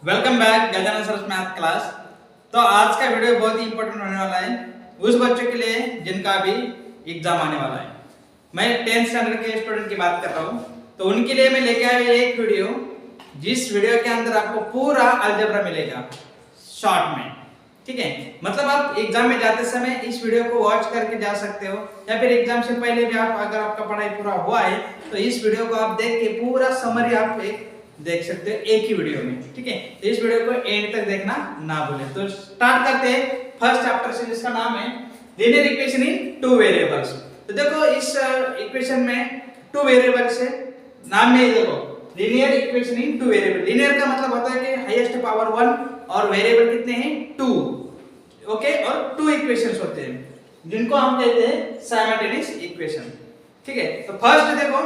Welcome back Gajanan sir math class. तो आज का वीडियो बहुत ही इंपॉर्टेंट होने वाला है उस बच्चों के लिए जिनका भी एग्जाम आने वाला है। मैं 10th स्टैंडर्ड के स्टूडेंट की बात कर रहा हूँ, तो उनके लिए मैं लेके आया एक वीडियो, जिस वीडियो के अंदर आपको पूरा अलजेब्रा मिलेगा शॉर्ट में। ठीक है, मतलब आप एग्जाम में जाते समय इस वीडियो को वॉच करके जा सकते हो, या फिर एग्जाम से पहले भी आप अगर आपका पढ़ाई पूरा हुआ है तो इस वीडियो को आप देख के पूरा समरी आप एक देख सकते हो एक ही वीडियो में। ठीक है, तो इस वीडियो को एंड तक देखना ना भूलें। तो स्टार्ट करते हैं फर्स्ट चैप्टर से, जिसका नाम है linear equation in two variables. तो देखो इस इक्वेशन में टू वेरिएबल्स है, नाम में ही देखो linear equation in two variable. Linear का मतलब होता है कि हाईएस्ट पावर 1 और वेरिएबल कितने हैं 2। ओके, और टू इक्वेशंस होते हैं जिनको हम कहते हैं साइमल्टेनियस इक्वेशन। ठीक है, तो फर्स्ट देखो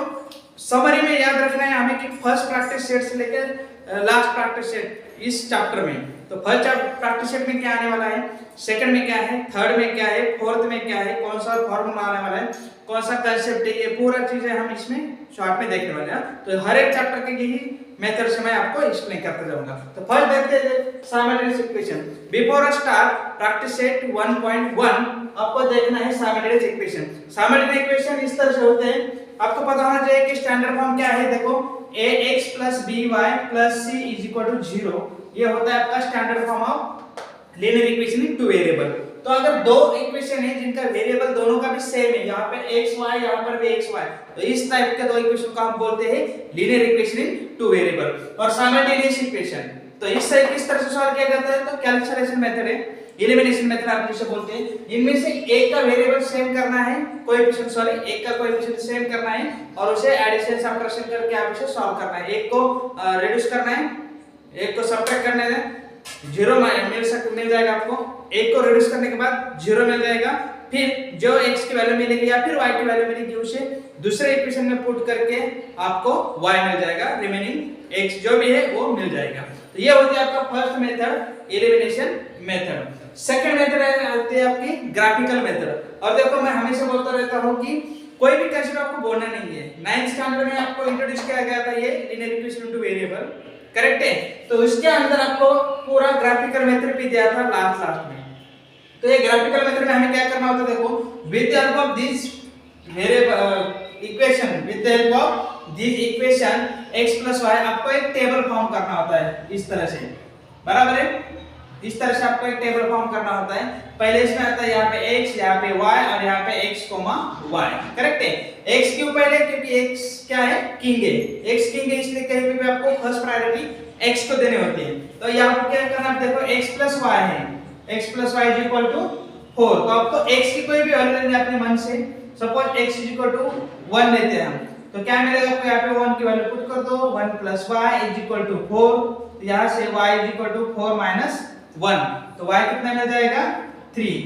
समरी में याद रखना है हमें कि फर्स्ट प्रैक्टिस सेट से लेकर लास्ट प्रैक्टिस सेट इस चैप्टर में। तो फर्स्ट प्रैक्टिस सेट में क्या आने वाला है, सेकंड में क्या है, थर्ड में क्या है, फोर्थ में क्या है, कौन सा फॉर्मूला आने वाला है, कौन सा कांसेप्ट है, ये पूरा चीजें हम इसमें शॉर्ट में देखने वाले हैं। तो हर एक चैप्टर के यही मेथड से मैं आपको एक्सप्लेन करते जाऊंगा। तो फर्स्ट देखते हैं simultaneous equation. Before start practice set 1.1 आपको देखना है साइमल्टेनियस इक्वेशन। साइमल्टेनियस इक्वेशन इस तरह से होते हैं, आपको पता होना चाहिए कि स्टैंडर्ड फॉर्म क्या है। देखो ax + by + c = 0, ये होता है आपका standard form of linear equation in two variable. तो अगर दो इक्वेशन है जिनका वेरिएबल दोनों का भी सेम है, यहाँ पे x y यहाँ पर भी x y, तो इस टाइप के दो इक्वेशन को हम बोलते हैं linear equation in two variable. और साइमल्टेनियस इक्वेशन तो इससे किस तरह से सॉल्व किया जाता है, तो कैलकुलेशन मेथड है, एलिमिनेशन मेथड आप जिसे बोलते हैं। इनमें से एक का वेरिएबल सेम करना है, कोएफिशिएंट सॉरी एक का कोएफिशिएंट सेम करना है और उसे एडिशन सब्ट्रैक्शन करके आप इसे सॉल्व करना है। एक को रिड्यूस करना है, एक को सब्ट्रैक्ट करना है, 0 मिल जाएगा आपको। एक को रिड्यूस करने के बाद 0 मिल जाएगा, फिर जो x की वैल्यू मिलेगी या फिर y की वैल्यू मिलेगी उसे दूसरे इक्वेशन में पुट करके आपको y मिल जाएगा, रिमेनिंग x जो भी है वो मिल जाएगा। तो ये होती है आपका first method elimination method. Second method होती है आपकी ग्राफिकल मेथड। और देखो मैं हमेशा बोलता रहता हूं कि कोई भी कंसेप्ट आपको बोलना नहीं है। 9th स्टैंडर्ड में आपको इंट्रोड्यूस किया गया था ये linear equation into variable, correct है। तो उसके अंदर आपको पूरा ग्राफिकल मेथड भी दिया था लास्ट में। तो ये ग्राफिकल मेथड में हमें क्या करना होता है, देखो with the help of this variable equation, with the help of this equation x + y आपको एक टेबल फॉर्म करना होता है इस तरह से, बराबर है। इस तरह से आपको एक टेबल फॉर्म करना होता है। पहले इसमें आता है यहाँ पे x, यहाँ पे y और यहाँ पे x, y, करेक्ट है। x क्यों पहले, क्योंकि x क्या है, किंग है। x किंग है इसलिए कहीं भी आपको फर्स्ट प्रायोरिटी x को देनी होती है। तो यहाँ पे क्या करना है, देखो x + y है, x + y = 4। तो आपको x की कोई भी वैल्यू लेनी है अपने मन से। सपोज x = 1 लेते हैं हम, तो क्या मिलेगा आपको, यहाँ पे 1 की वैल्यू पुट कर दो, 1 + y = 4। तो यहाँ से y = 4 - 1, तो y कितना मिल जाएगा 3।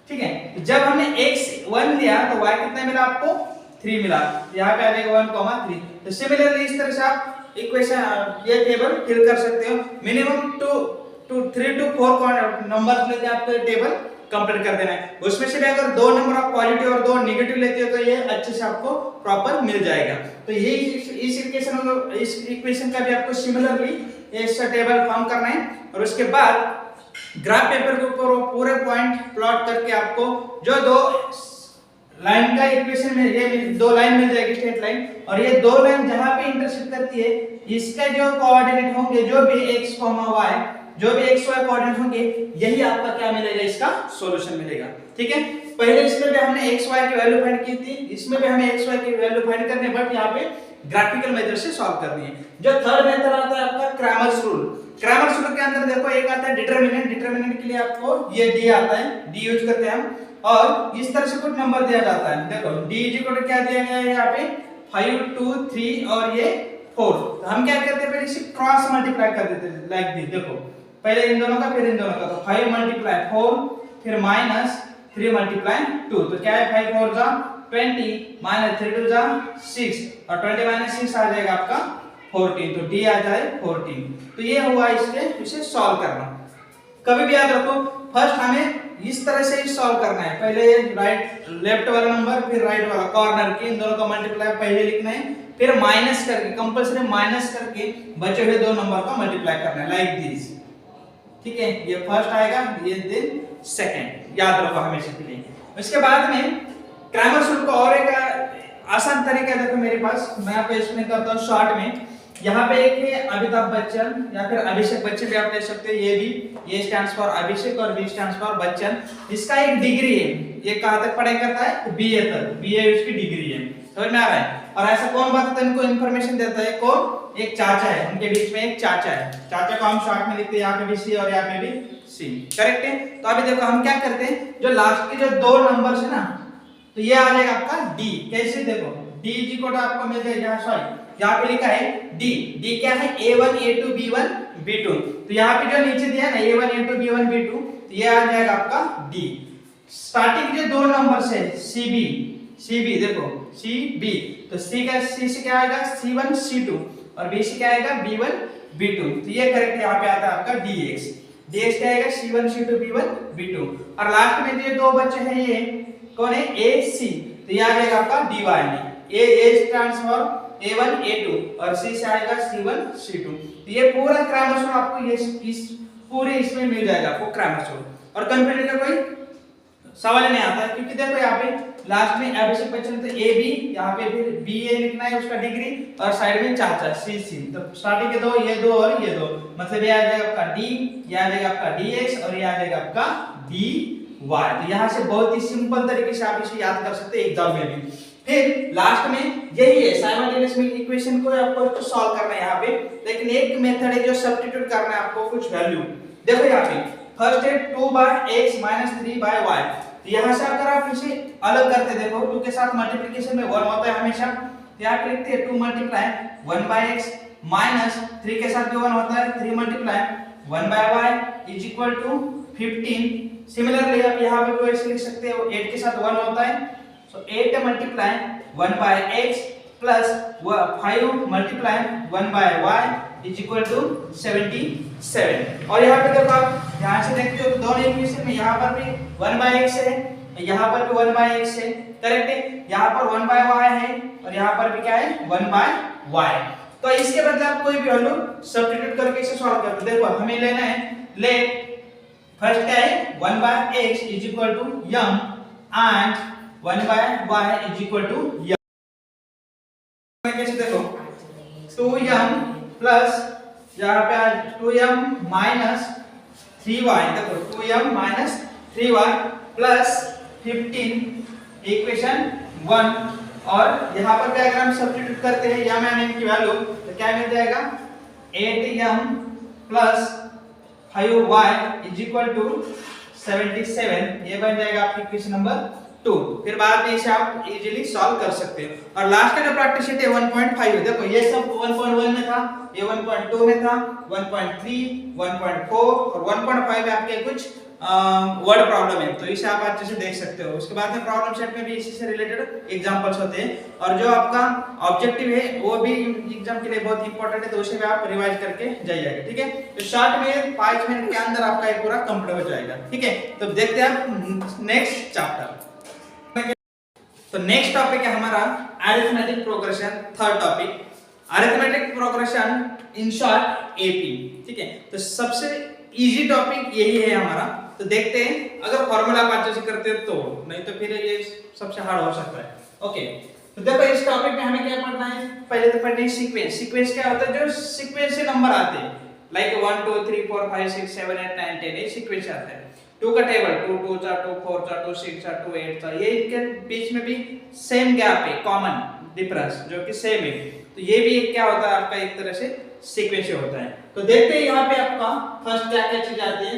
ठीक है, तो जब हमने x 1 लिया तो y कितना मिला आपको 3 मिला, यहाँ पे आ जाएगा 1, 3। तो सिमिलरली इस तरह से आप इक्वेशन ये टेबल फिल कर सकते हो। मिनिमम 3 to 4 नंबर्स लेके आपको ये टेबल कंप्लीट कर देना है। उसमें से भी अगर 2 नंबर आप पॉजिटिव और 2 नेगेटिव लेते हो तो ये अच्छे से आपको प्रॉपर मिल जाएगा। तो ये इस इक्वेशन का भी आपको सिमिलरली एक टेबल फॉर्म करना है और उसके बाद ग्राफ पेपर के ऊपर वो पूरे पॉइंट प्लॉट करके आपको जो दो लाइन का इक्वेशन में ये दो लाइन मिल जाएगी स्ट्रेट लाइन, और ये दो लाइन जहां पे इंटरसेक्ट करती है इसका जो कोऑर्डिनेट होंगे, जो भी x, y, जो भी x y कोऑर्डिनेट होंगे, यही आपका क्या मिलेगा, इसका सॉल्यूशन मिलेगा। ठीक है, पहले इसमें भी हमने x y की वैल्यू फाइंड की थी, इसमें भी हमें x y की वैल्यू फाइंड करनी है, बट यहाँ पे ग्राफिकल मेथड से सॉल्व करनी है। जो थर्ड मेथड आता है आपका क्रैमर्स रूल। क्रैमर्स रूल के अंदर देखो एक आता है डिटरमिनेंट। डिटरमिनेंट के लिए आपको ये d आता है, d यूज करते हैं हम, और इस तरह से कुछ नंबर दिया जाता है। देखो d = क्या दिया गया है यहाँ पे 5, 2, 3 और ये 4। तो हम क्या करते हैं, पहले इसे क्रॉस मल्टीप्लाई कर देते हैं लाइक दिस। देखो पहले इन दोनों का फिर इन दोनों का, तो 5 × 4 फिर -3 × 2, तो क्या है 5 × 4 = 20 -3 × 2 = 6 और 20 - 6 आ जाएगा आपका 14। तो d आ जाए 14। तो ये हुआ इसके इसे सॉल्व करना। कभी भी याद रखो, फर्स्ट हमें इस तरह से ही सॉल्व करना है। पहले राइट लेफ्ट वाला नंबर फिर राइट वाला कॉर्नर के, इन दोनों का मल्टीप्लाई पहले लिखना है, फिर माइनस करके, कंपल्सरी माइनस करके बचे हुए दो नंबर का मल्टीप्लाई करना है, लाइक दिस। ठीक है, ये फर्स्ट आएगा, ये देन सेकंड, याद रखो हमेशा के लिए। उसके बाद में क्रैमर्स रूल का और एक आसान तरीका है, देखो मेरे पास, मैं आपको एक्सप्लेन करता हूँ शॉर्ट में। यहाँ पे एक है अमिताभ बच्चन या फिर अभिषेक बच्चन भी आप ले सकते हो, ये भी, ए स्टैंड्स फॉर अभिषेक और बी स्टैंड्स फॉर बच्चन। इसका एक डिग्री है, ये कहां तक पढ़ाई करता है, बीए तक, बीए उसकी डिग्री है, समझ में आ रहा है। और ऐसा कौन बताता है इनको इन्फॉर्मेशन देता है, कौन, एक चाचा है, उनके बीच में एक चाचा है, चाचा को हम शॉर्ट में लिखते हैं, यहाँ पे भी सी और यहाँ पे भी सी, करेक्ट है। तो अभी देखो हम क्या करते हैं, जो लास्ट के जो दो नंबर्स है ना, तो ये आ जाएगा आपका डी, कैसे देखो, डी जी को आपको मिल जाएगा, सॉरी यहाँ पे लिखा है डी, डी क्या है, a1 a2 b1 b2, तो यहाँ पे जो नीचे दिया है ना a1 a2 b1 b2, तो ये आ जाएगा आपका डी। स्टार्टिंग जो दो नंबर्स है cb, cb देखो cb, तो c का c से क्या आएगा c1 c2 और b से क्या आएगा b1 b2, तो ये करेक्ट यहाँ पे आता है आपका dx, dx क्या आएगा c1 c2 b1 b2। और लास्ट में जो दो बच्चे हैं ये कौन है, ac, तो ये आ जाएगा आपका dy में, a stands for a1 a2 और c से आएगा c1 c2, तो ये पूरा क्रैमर्स रूल आपको ये इस पूरे इसमें मिल जाएगा आपको क्रैमर्स रूल, और कंफ्यूजन का कोई सवाल नहीं आता है, क्योंकि देखो यहाँ पे लास्ट में अभिषेक बच्चन तो ए बी, यहाँ पे फिर बी ए लिखना है उसका डिग्री, और साइड में चाचा सी सी, तो स्टार्टिंग के दो, ये दो और ये दो, मतलब ये आ जाएगा आपका डी, ये आ जाएगा आपका डी एक्स और ये आ जाएगा आपका डी वाई। तो यहाँ से बहुत ही सिंपल तरीके से आप इसे याद कर सकते हैं एग्जाम में भी। फिर लास्ट में यही है, साइमल्टेनियस इक्वेशन को आपको सॉल्व करना है यहाँ पे, लेकिन एक मेथड है जो सब्स्टिट्यूट करना है आपको कुछ वैल्यू। देखो यहाँ पे फर्स्ट है 2/x - 3/y, तो यहाँ से अगर आप इसे अलग करते, देखो 2 के साथ मल्टीप्लिकेशन में 1 होता है हमेशा, तो यहाँ पे लिखते हैं 2 × 1/x माइनस 3 के साथ भी 1 होता है, 3 × 1/y is equal to 15। Similarly आप यहाँ पे कोई ऐसे लिख सकते हो, 8 के साथ 1 होता है, so 8 × 1/x plus 5 × 1/y is equal to 77। और यहाँ पे देखो आप यहाँ से देखते हो दोनों इक्वेशन में यहाँ पर भी 1/x है, यहाँ पर भी 1/x है, करेक्ट है, यहाँ पर 1/y है और यहाँ पर भी क्या है 1/y। तो इसके बदले आप कोई भी वैल्यू सब्स्टिट्यूट करके इसे सॉल्व कर दो। देखो हमें लेना है, लेट फर्स्ट क्या है 1/x is equal to m and 1/y is equal to m। कैसे देखो 2m प्लस यहाँ पे आज 2m माइनस 3y, देखो 2m minus 3y plus 15 equation 1, और यहाँ पर भी अगर हम सब्स्टिट्यूट करते हैं m and n की वैल्यू, तो क्या मिल जाएगा 8m plus 5y is equal to 77, ये बन जाएगा आपकी इक्वेशन नंबर 2। फिर बाद में इसे आप इजीली सॉल्व कर सकते हो। और लास्ट का जो प्रैक्टिस शीट है 1.5, देखो ये सब 1.1 में था, ये 1.2 में था, 1.3, 1.4 और 1.5 में आपके कुछ वर्ड प्रॉब्लम है, तो इसे आप अच्छे से देख सकते हो। उसके बाद में प्रॉब्लम सेट में भी इसी से रिलेटेड एग्जांपल्स होते हैं, और जो आपका ऑब्जेक्टिव है वो भी एग्जाम के लिए बहुत इंपॉर्टेंट है, तो उसे भी आप रिवाइज करके जाइएगा, ठीक है। तो शॉर्ट में 5 मिनट के अंदर आपका ये पूरा कंप्लीट हो जाएगा, ठीक है। तो देखते हैं आप नेक्स्ट चैप्टर। तो नेक्स्ट टॉपिक है हमारा arithmetic progression, third topic arithmetic progression in short AP, ठीक है। तो सबसे इजी टॉपिक यही है हमारा, तो देखते हैं अगर फॉर्मूला आप अच्छे से करते हैं तो, नहीं तो फिर ये सबसे हार्ड हो सकता है। ओके, तो देखो इस टॉपिक में हमें क्या पढ़ना है, पहले तो पढ़ना है सीक्वेंस। सीक्वेंस क्या होता है, जो सीक्वेंस से नंबर आते हैं, लाइक 1 2 3 4 5 6 7 8 9 10, ये सीक्वेंस आता है। 2 का टेबल 2 2 4 2 4 4 2 6 4 2 8 4, ये इनके बीच में भी सेम गैप है, कॉमन डिफरेंस जो कि सेम है, तो ये भी क्या होता है आपका एक तरह से सीक्वेंस होता है। तो देखते हैं यहाँ पे आपका फर्स्ट क्या क्या चीज आती है।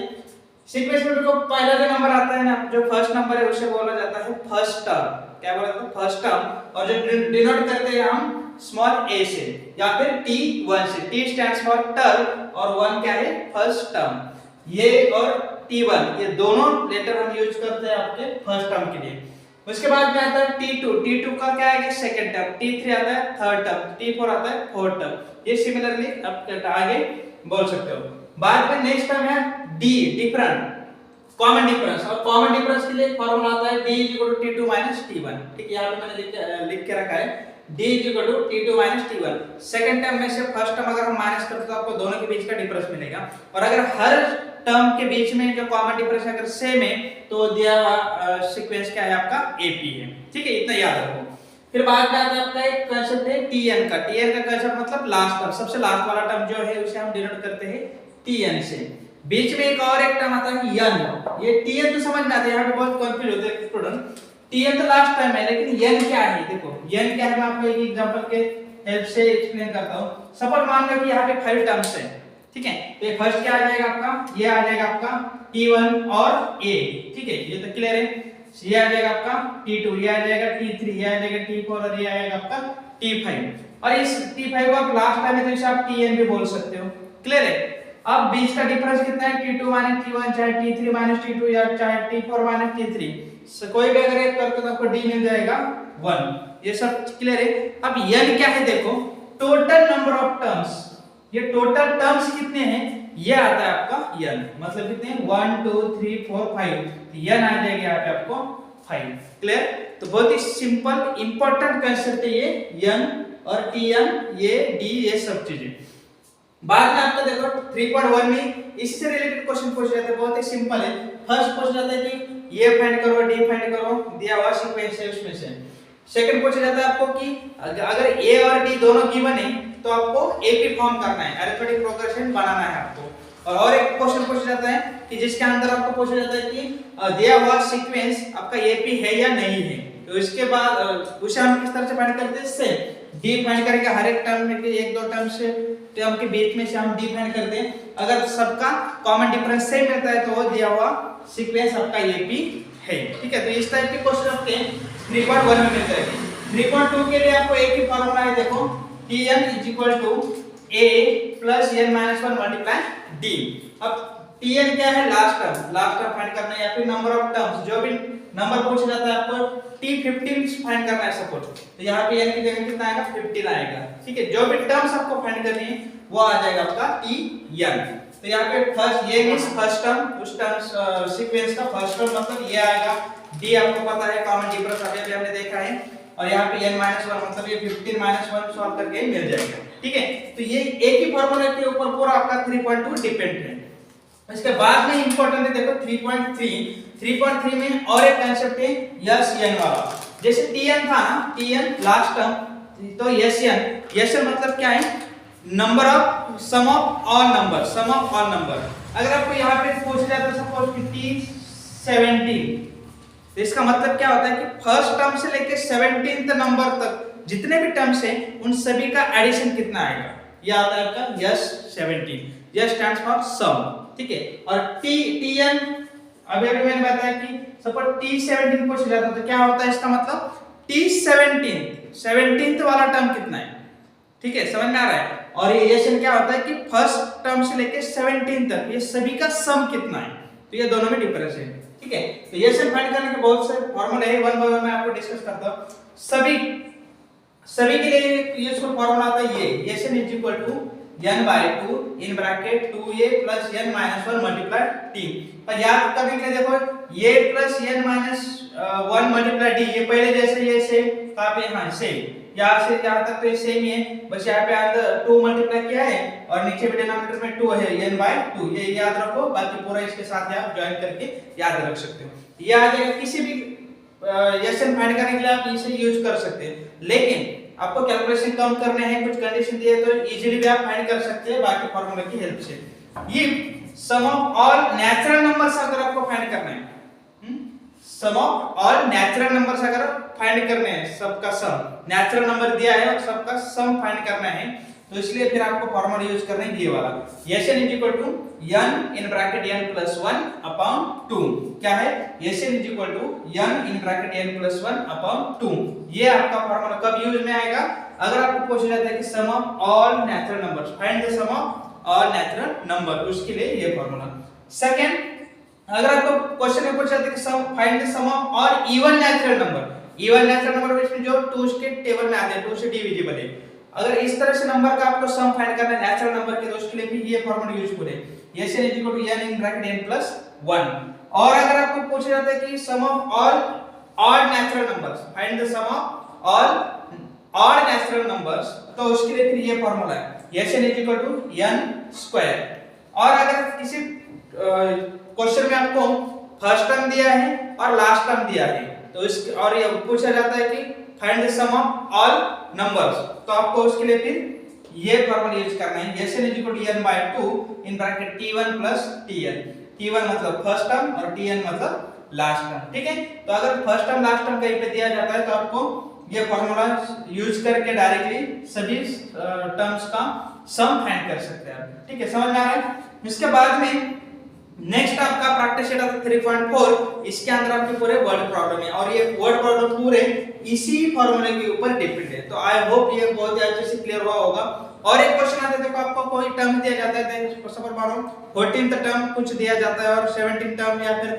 सीक्वेंस में देखो पहला जो नंबर आता है ना, जो फर्स्ट नंबर है उसे बोला जाता है फर्स्ट टर्म, क्या बोला जाता है फर्स्ट टर्म, और जो डिनोट करते हैं हम स्मॉल a से या फिर t1 से, t स्टैंड्स फॉर टर्म और 1 क्या है फर्स्ट टर्म, ये और t1 ये दोनों लेटर हम यूज करते हैं आपके फर्स्ट टर्म के लिए। उसके बाद में आता है t2, t2 का क्या है सेकंड टर्म, t3 आता है थर्ड टर्म, t4 आता है फोर्थ टर्म, ये सिमिलरली आप आगे बोल सकते हो। बाद में नेक्स्ट टर्म है डी, डिफरेंट, कॉमन डिफरेंस। और कॉमन डिफरेंस के लिए फॉर्मूला आता है d t2 t1। ठीक है, यहाँ पे मैंने लिख के रखा है d t2 t1। Second term में से फर्स्ट टर्म अगर हम माइनस करते तो आपको दोनों के बीच का डिफरेंस मिलेगा। और अगर हर टर्म के बीच में जो कॉमन डिफरेंस अगर सेम है तो दिया हुआ सीक्वेंस क्या है आपका AP है। ठीक है, इतना याद रखो। फिर बाद में आता है आपका एक कांसेप्ट है tn का। tn का कांसेप्ट मतलब लास्ट टर्म, सबसे लास्ट वाला टर्म जो है उसे हम डिनोट करते हैं tn से। बीच में एक और एक टर्म आता है n। ये tn तो समझ में आता है, यहाँ पे बहुत कंफ्यूज होते हैं स्टूडेंट। tn तो लास्ट टर्म है, लेकिन n क्या है? देखो n क्या है, मैं आपको एक एग्जांपल के हेल्प से एक्सप्लेन करता हूँ। सपोज मान लो कि यहाँ पे 5 टर्म्स है। ठीक है, तो ये फर्स्ट क्या आ जाएगा आपका, ये आ जाएगा आपका t1 और a। ठीक है, ये तो क्लियर है। ये आ जाएगा आपका t2, ये आ जाएगा t3, ये आ जाएगा t4 और ये आएगा आपका t5। और इस t5 को आप लास्ट टाइम में तो इसे आप tn भी बोल सकते हो। क्लियर है। अब बीच का डिफरेंस कितना है, t2 t1, चाहे t3 t2 या चाहे t4 t3, कोई भी अगर एक करते तो आपको d मिल जाएगा 1। ये सब क्लियर है। अब n क्या है, देखो टोटल नंबर ऑफ टर्म्स। ये टोटल टर्म्स कितने हैं, ये आता है आपका n, मतलब कितने 1 2 3 4 5, n आ जाएगा यहाँ पे आपको 5। क्लियर। तो बहुत ही सिंपल इंपॉर्टेंट कांसेप्ट है ये n और tn, ये d, ये सब चीजें। बाद में आपको देखो 3.1 में इसी से रिलेटेड क्वेश्चन पूछे जाते हैं, बहुत ही सिंपल है। फर्स्ट पूछा जाता है कि ये फाइंड करो, डी फाइंड करो, दिया हुआ सीक्वेंस है उसमें से। सेकंड पूछा जाता है आपको कि अगर ए और डी दोनों गिवन है तो आपको एपी फॉर्म करना है, अरिथमेटिक प्रोग्रेशन बनाना है आपको। और एक क्वेश्चन पूछा जाता है कि जिसके अंदर आपको पूछा जाता है कि दिया हुआ सीक्वेंस आपका एपी है या नहीं है। तो इसके बाद उसे हम किस तरह से फाइंड करते हैं, इससे डी फाइंड करके हर एक टर्म में एक दो टर्म के बीच में से हम डी फाइंड करते हैं। अगर सबका कॉमन डिफरेंस सेम मिलता है तो वो दिया हुआ सीक्वेंस आपका एपी है। ठीक है, तो इस टाइप के क्वेश्चन आपके 3.1 में मिल जाएंगे। 3.2 के लिए आपको एक ही फार्मूला है, देखो tn a plus n minus 1 multiply d। अब tn क्या है, लास्ट टर्म फाइंड करना है, या फिर नंबर ऑफ टर्म्स, जो भी नंबर पूछा जाता है आपको t15 फाइंड करना है सपोज, तो यहाँ पे n की जगह कितना आएगा, 15 आएगा। ठीक है, जो भी टर्म्स आपको फाइंड करनी है वो आ जाएगा आपका tn। तो यहाँ पे फर्स्ट ये मींस फर्स्ट टर्म, उस टर्म सीक्वेंस का फर्स्ट टर्म मतलब ये आएगा। d आपको पता है कॉमन डिफरेंस अभी हमने देखा है। और यहाँ पे n 1 मतलब ये 15 1 सॉल्व करके मिल जाएगा। ठीक है, तो ये एक ही फार्मूला के ऊपर पूरा आपका 3.2 डिपेंड है। इसके बाद में इंपॉर्टेंट है, देखो 3.3 में और एक कांसेप्ट है SN वाला। जैसे tn था ना, tn लास्ट टर्म, तो SN मतलब क्या है, number of sum of all number. अगर आपको यहाँ पे पूछा जाता है सपोज कि t17, तो इसका मतलब क्या होता है कि फर्स्ट टर्म से लेके 17th नंबर तक जितने भी टर्म्स हैं उन सभी का एडिशन कितना आएगा, ये आता है आपका S17। यह स्टैंड्स फॉर सम। ठीक है, और tn अभी मैंने बताया कि सपोज t17 पूछा जाता है तो क्या होता है, इसका मतलब t17th वाला टर्म कितना है। ठीक है, समझ में आ रहा है। और ये SN क्या होता है कि फर्स्ट टर्म से लेके 17 तक ये सभी का सम कितना है, तो ये दोनों में डिफरेंस है। ठीक है, तो ये सब फाइंड करने के बहुत से फार्मूले हैं, वन बाय वन मैं आपको डिस्कस करता हूं। सभी के लिए यूजफुल फार्मूला आता है ये SN n/2 इन ब्रैकेट 2a + n - 1 × t। पर याद करने के लिए देखो a + n - 1 × d, ये पहले जैसे ये सेम कॉपी, हां सेम, यहां से यहां तक तो ये सेम ही है, बस यहां पे अंदर 2 मल्टीप्लाई किया है और नीचे भी डिनोमिनेटर में 2 है, n/2। ये याद रखो, बाकी पूरा इसके साथ आप ज्वाइन करके याद रख सकते हो। ये आ जाएगा, किसी भी SN फाइंड करने के लिए आप इसे यूज कर सकते हैं, लेकिन आपको कैलकुलेशन कम करने हैं, कुछ कंडीशन दिए तो इजीली भी आप फाइंड कर सकते हैं बाकी फार्मूला की हेल्प से। ये सम ऑफ ऑल नेचुरल नंबर्स अगर आपको फाइंड करना है, सम ऑफ ऑल नेचुरल नंबर्स अगर फाइंड करने हैं, सबका सम, नेचुरल नंबर दिया है और सबका सम फाइंड करना है, तो इसलिए फिर आपको फार्मूला यूज करना है ये वाला, SN n in bracket n + 1 upon 2। क्या है, SN n in bracket n + 1 upon 2। ये आपका फार्मूला कब यूज में आएगा, अगर आपको पूछा जाता है कि sum of all natural numbers, find the sum of all natural number, उसके लिए ये फार्मूला। सेकंड, अगर आपको क्वेश्चन में पूछा जाता है कि find the sum of all even natural number, even natural number में जो 2 के टेबल में आते हैं, 2 से डिविजिबल है, अगर इस तरह से नंबर का आपको सम फाइंड करना है नेचुरल नंबर के, तो उसके लिए भी ये फॉर्मूला यूज करें, Sn = n in bracket n plus 1। और अगर आपको पूछा जाता है कि sum of all odd natural numbers, find the sum of all odd natural numbers, तो उसके लिए फिर ये फॉर्मूला है Sn = n²। और अगर किसी क्वेश्चन में आपको फर्स्ट टर्म दिया है और लास्ट टर्म दिया है, तो इस और ये पूछा जाता है कि find the sum of all numbers, तो आपको उसके लिए फिर ये फॉर्मूला यूज करना है Sn = n/2 in bracket t1 plus tn। t1 मतलब फर्स्ट टर्म और tn मतलब लास्ट टर्म, ठीक है। तो अगर फर्स्ट टर्म लास्ट टर्म कहीं पे दिया जाता है तो आपको ये फॉर्मूला यूज करके डायरेक्टली सभी टर्म्स का सम फाइंड कर सकते हैं, ठीक है, समझ में आ रहा है। इसके बाद में नेक्स्ट आपका प्रैक्टिस सेट आता है 3.4, इसके अंदर आपके पूरे वर्ड प्रॉब्लम है और ये वर्ड प्रॉब्लम पूरे इसी फॉर्मूले के ऊपर डिपेंड है। तो आई होप ये बहुत ही अच्छे से क्लियर हुआ होगा। और एक क्वेश्चन आता है, देखो आपको कोई टर्म दिया जाता है, सपोज मानो 14th टर्म कुछ दिया जाता है और 17th टर्म या फिर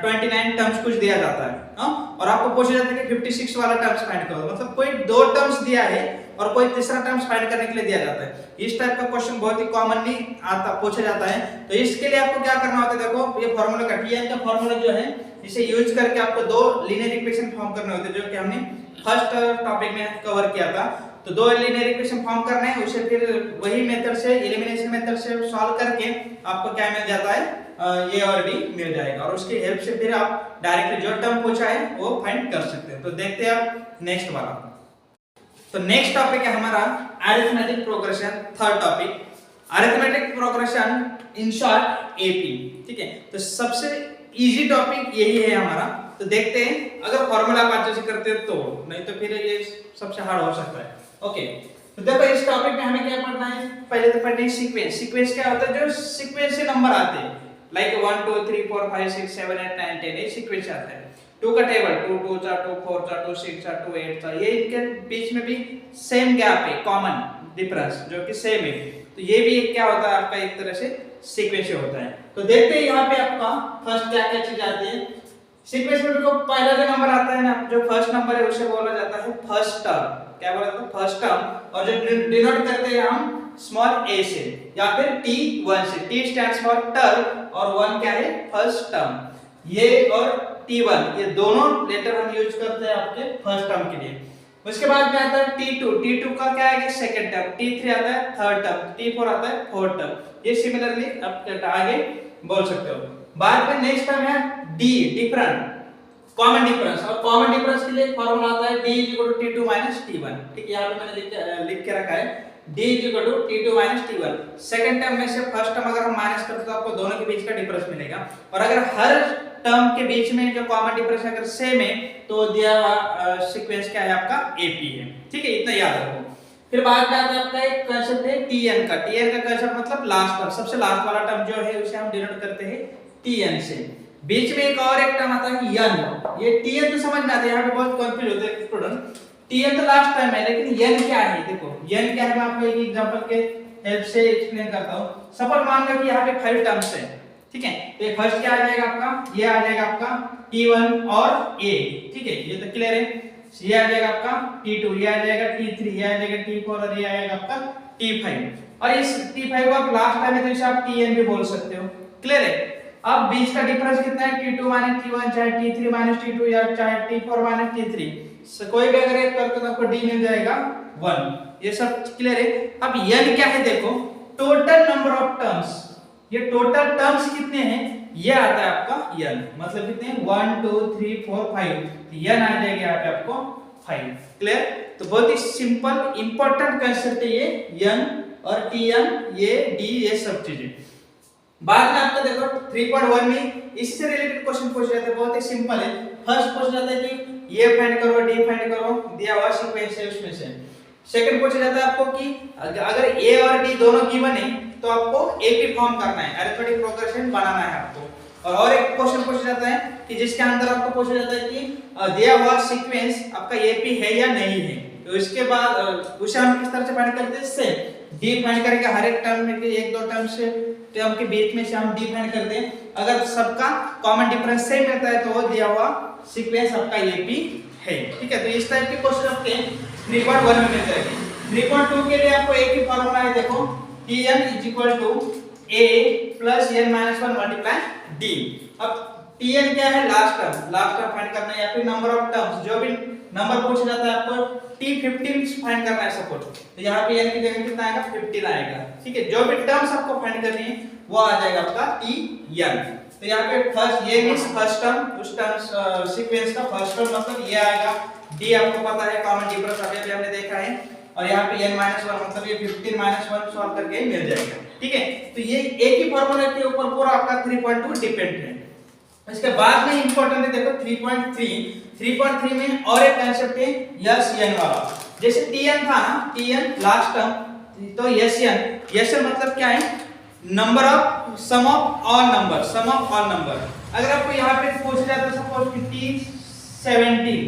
29 टर्म्स कुछ दिया जाता है, हां, और आपको पूछा जाता है कि 56 वाला टर्म्स फाइंड करो, मतलब कोई दो टर्म्स दिया है और कोई तीसरा टर्म्स फाइंड करने के लिए दिया जाता है। इस टाइप का क्वेश्चन बहुत ही कॉमनली आता पूछा जाता है। तो इसके लिए आपको क्या करना होता है, देखो ये फार्मूला का tn का फार्मूला जो है, इसे यूज करके आपको दो लीनियर इक्वेशन फॉर्म करने होते हैं, जो कि हमने फर्स्ट टॉपिक में कवर किया था। तो दो लीनियर इक्वेशन फॉर्म करना है, उसे फिर वही मेथड से, एलिमिनेशन मेथड से सॉल्व करके आपको क्या मिल जाता है, a और b मिल जाएगा और उसकी हेल्प से फिर आप डायरेक्टली जो टर्म पूछा है वो फाइंड कर सकते हैं। तो देखते हैं आप नेक्स्ट वाला। तो नेक्स्ट टॉपिक है हमारा arithmetic progression, third topic arithmetic progression, in short AP, ठीक है। तो सबसे इजी टॉपिक यही है हमारा। तो देखते हैं, अगर फॉर्मूला आप अच्छे से करते हैं तो, नहीं तो फिर ये सबसे हार्ड हो सकता है। ओके, तो देखो इस टॉपिक में हमें क्या पढ़ना है, पहले तो पढ़ना है सीक्वेंस। सीक्वेंस क्या होता है, जो सीक्वेंस से नंबर आते हैं, लाइक 1 2 3 4 5 6 7 8 9 10, ये सीक्वेंस आता है। 2 का टेबल 2 2 4 2 4 4 2 6 4 2 8 4, ये इनके बीच में भी सेम गैप है, कॉमन डिफरेंस जो कि सेम है। तो ये भी क्या होता है आपका, एक तरह से सीक्वेंस होता है। तो देखते हैं यहाँ पे आपका फर्स्ट क्या क्या चीज आती है। सीक्वेंस में देखो पहला जो नंबर आता है ना, जो फर्स्ट नंबर है उसे बोला जाता है फर्स्ट टर्म। क्या बोला जाता है, फर्स्ट टर्म। और जो डिनोट करते हैं हम स्मॉल a से या फिर t1 से। t स्टैंड्स फॉर टर्म और 1 क्या है, फर्स्ट टर्म। ये और t1 ये दोनों लेटर हम यूज करते हैं आपके फर्स्ट टर्म के लिए। उसके बाद में आता है t2, t2 का क्या है, सेकंड टर्म। t3 आता है थर्ड टर्म, t4 आता है फोर्थ टर्म। ये सिमिलरली आप आगे बोल सकते हो। बाद में नेक्स्ट टर्म है d, डिफरेंट, कॉमन डिफरेंस। और कॉमन डिफरेंस के लिए फॉर्मूला आता है d = t2 - t1, ठीक है, यहां पे मैंने लिख के रखा है d = t2 - t1। Second term में से फर्स्ट टर्म अगर हम माइनस करते तो आपको दोनों के बीच का डिफरेंस मिलेगा। और अगर हर टर्म के बीच में जो कॉमन डिफरेंस अगर सेम है तो दिया हुआ सीक्वेंस क्या है आपका, एपी है, ठीक है, इतना याद रखो। फिर बाद में आता है आपका एक कांसेप्ट है tn का। tn का कांसेप्ट मतलब लास्ट टर्म, सबसे लास्ट वाला टर्म जो है उसे हम डिनोट करते हैं tn से। बीच में एक और एक टर्म आता है n। ये tn तो समझ में आता है, यहाँ पे बहुत कंफ्यूज होते हैं स्टूडेंट। tn तो लास्ट टर्म है, लेकिन n क्या है, देखो n क्या है, मैं आपको एक एग्जांपल के हेल्प से एक्सप्लेन करता हूं। सपोज मान लो कि यहाँ पे 5 टर्म्स है, ठीक है। तो ये फर्स्ट क्या आ जाएगा आपका, ये आ जाएगा आपका t1 और a, ठीक है, ये तो क्लियर है। ये आ जाएगा आपका t2, ये आ जाएगा t3, ये आ जाएगा t4 और ये आएगा आपका t5। और इस t5 को आप लास्ट टाइम में तो इसे आप tn भी बोल सकते हो, क्लियर है। अब बीच का डिफरेंस कितना है, t2 - t1, चाहे t3 - t2 या चाहे t4 - t3, कोई भी अगर एक करते तो आपको d मिल जाएगा 1। ये सब क्लियर है। अब n क्या है, देखो टोटल नंबर ऑफ टर्म्स, ये टोटल टर्म्स कितने हैं, ये आता है आपका n, मतलब कितने 1 2 3 4 5, n आ जाएगा यहाँ पे आपको 5, क्लियर। तो बहुत ही सिंपल इंपॉर्टेंट कांसेप्ट है ये n और tn, ये d, ये सब चीजें। बाद में आपको देखो 3.1 में इससे रिलेटेड क्वेश्चन पूछे जाते हैं, बहुत ही सिंपल है। फर्स्ट पूछा जाता है कि ये फाइंड करो, डी फाइंड करो, दिया हुआ सीक्वेंस है उसमें से। सेकंड पूछा जाता है आपको कि अगर a और d दोनों गिवन है तो आपको एपी फॉर्म करना है, अरिथमेटिक प्रोग्रेशन बनाना है आपको। और एक क्वेश्चन पूछा जाता है कि जिसके अंदर आपको पूछा जाता है कि दिया हुआ सीक्वेंस आपका एपी है या नहीं है। तो इसके बाद उसे हम किस तरह से फाइंड करते हैं, इससे डी फाइंड करके हर एक टर्म में एक दो टर्म से टर्म के बीच में से हम डी फाइंड करते हैं। अगर सबका कॉमन डिफरेंस सेम रहता है तो वो दिया हुआ सीक्वेंस आपका एपी है, ठीक है। तो इस टाइप के क्वेश्चन आपके 3.1 में मिल जाएंगे। 3.2 के लिए आपको एक ही फॉर्मूला है, देखो Tn is equal to a plus n minus 1 multiply d। अब Tn क्या है, लास्ट टर्म फाइंड करना है, या फिर नंबर ऑफ टर्म्स, जो भी नंबर पूछा जाता है आपको T15 फाइंड करना है सपोज, तो यहाँ पे n की जगह कितना आएगा, 15 आएगा, ठीक है। जो भी टर्म्स आपको फाइंड करनी है वो आ जाएगा आपका Tn। तो यहाँ पे फर्स्ट ये मींस फर्स्ट टर्म, उस टर्म सीक्वेंस का फर्स्ट टर्म मतलब ये आएगा, d आपको पता है कॉमन डिफरेंस अभी हमने देखा है, और यहाँ पे n माइनस 1 मतलब ये 15 माइनस 1 सॉल्व करके मिल जाएगा, ठीक है। तो ये एक ही फार्मूला के ऊपर पूरा आपका 3.2 डिपेंड है। इसके बाद में इंपॉर्टेंट है, देखो 3.3 में और एक कांसेप्ट है Sn वाला। जैसे Tn था ना, Tn लास्ट टर्म, तो Sn मतलब क्या है, number of sum of all number. अगर आपको यहाँ पे पूछा जाता है सपोज कि T17,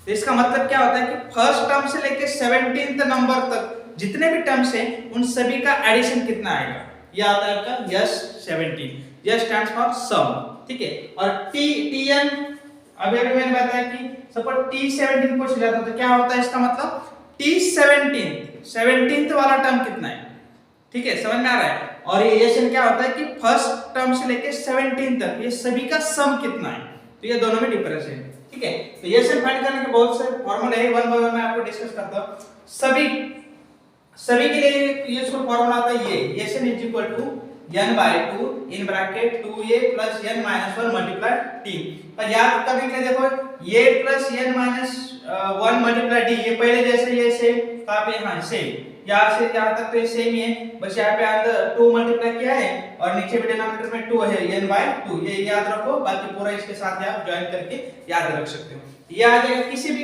तो इसका मतलब क्या होता है कि फर्स्ट टर्म से लेके 17th नंबर तक जितने भी टर्म्स हैं उन सभी का एडिशन कितना आएगा, ये आता है आपका S17। यह स्टैंड्स फॉर सम, ठीक है। और Tn अभी मैंने बताया कि सपोज T17 पूछा जाता है तो क्या होता है, इसका मतलब T17th वाला टर्म कितना है, ठीक है, समझ में आ रहा है। और ये Sn क्या होता है कि फर्स्ट टर्म से लेके 17 तक ये सभी का सम कितना है, तो ये दोनों में डिफरेंस है, ठीक है। तो Sn फाइंड करने के बहुत से फॉर्मूले हैं, वन बाय वन मैं आपको डिस्कस करता हूं। सभी के लिए यूजफुल फॉर्मूला आता है ये Sn is equal to n by 2 in bracket 2a plus n minus 1 multiply t। पर याद करने के लिए देखो a plus n minus 1 multiply d, ये पहले जैसे ये सेम, कहां पे, हां सेम, यहां से यहां तक तो ये सेम ही है, बस यहां पे अंदर 2 मल्टीप्लाई किया है और नीचे भी डिनोमिनेटर में 2 है, n by 2, ये याद रखो, बाकी पूरा इसके साथ आप ज्वाइन करके याद रख सकते हो। ये आ जाएगा, किसी भी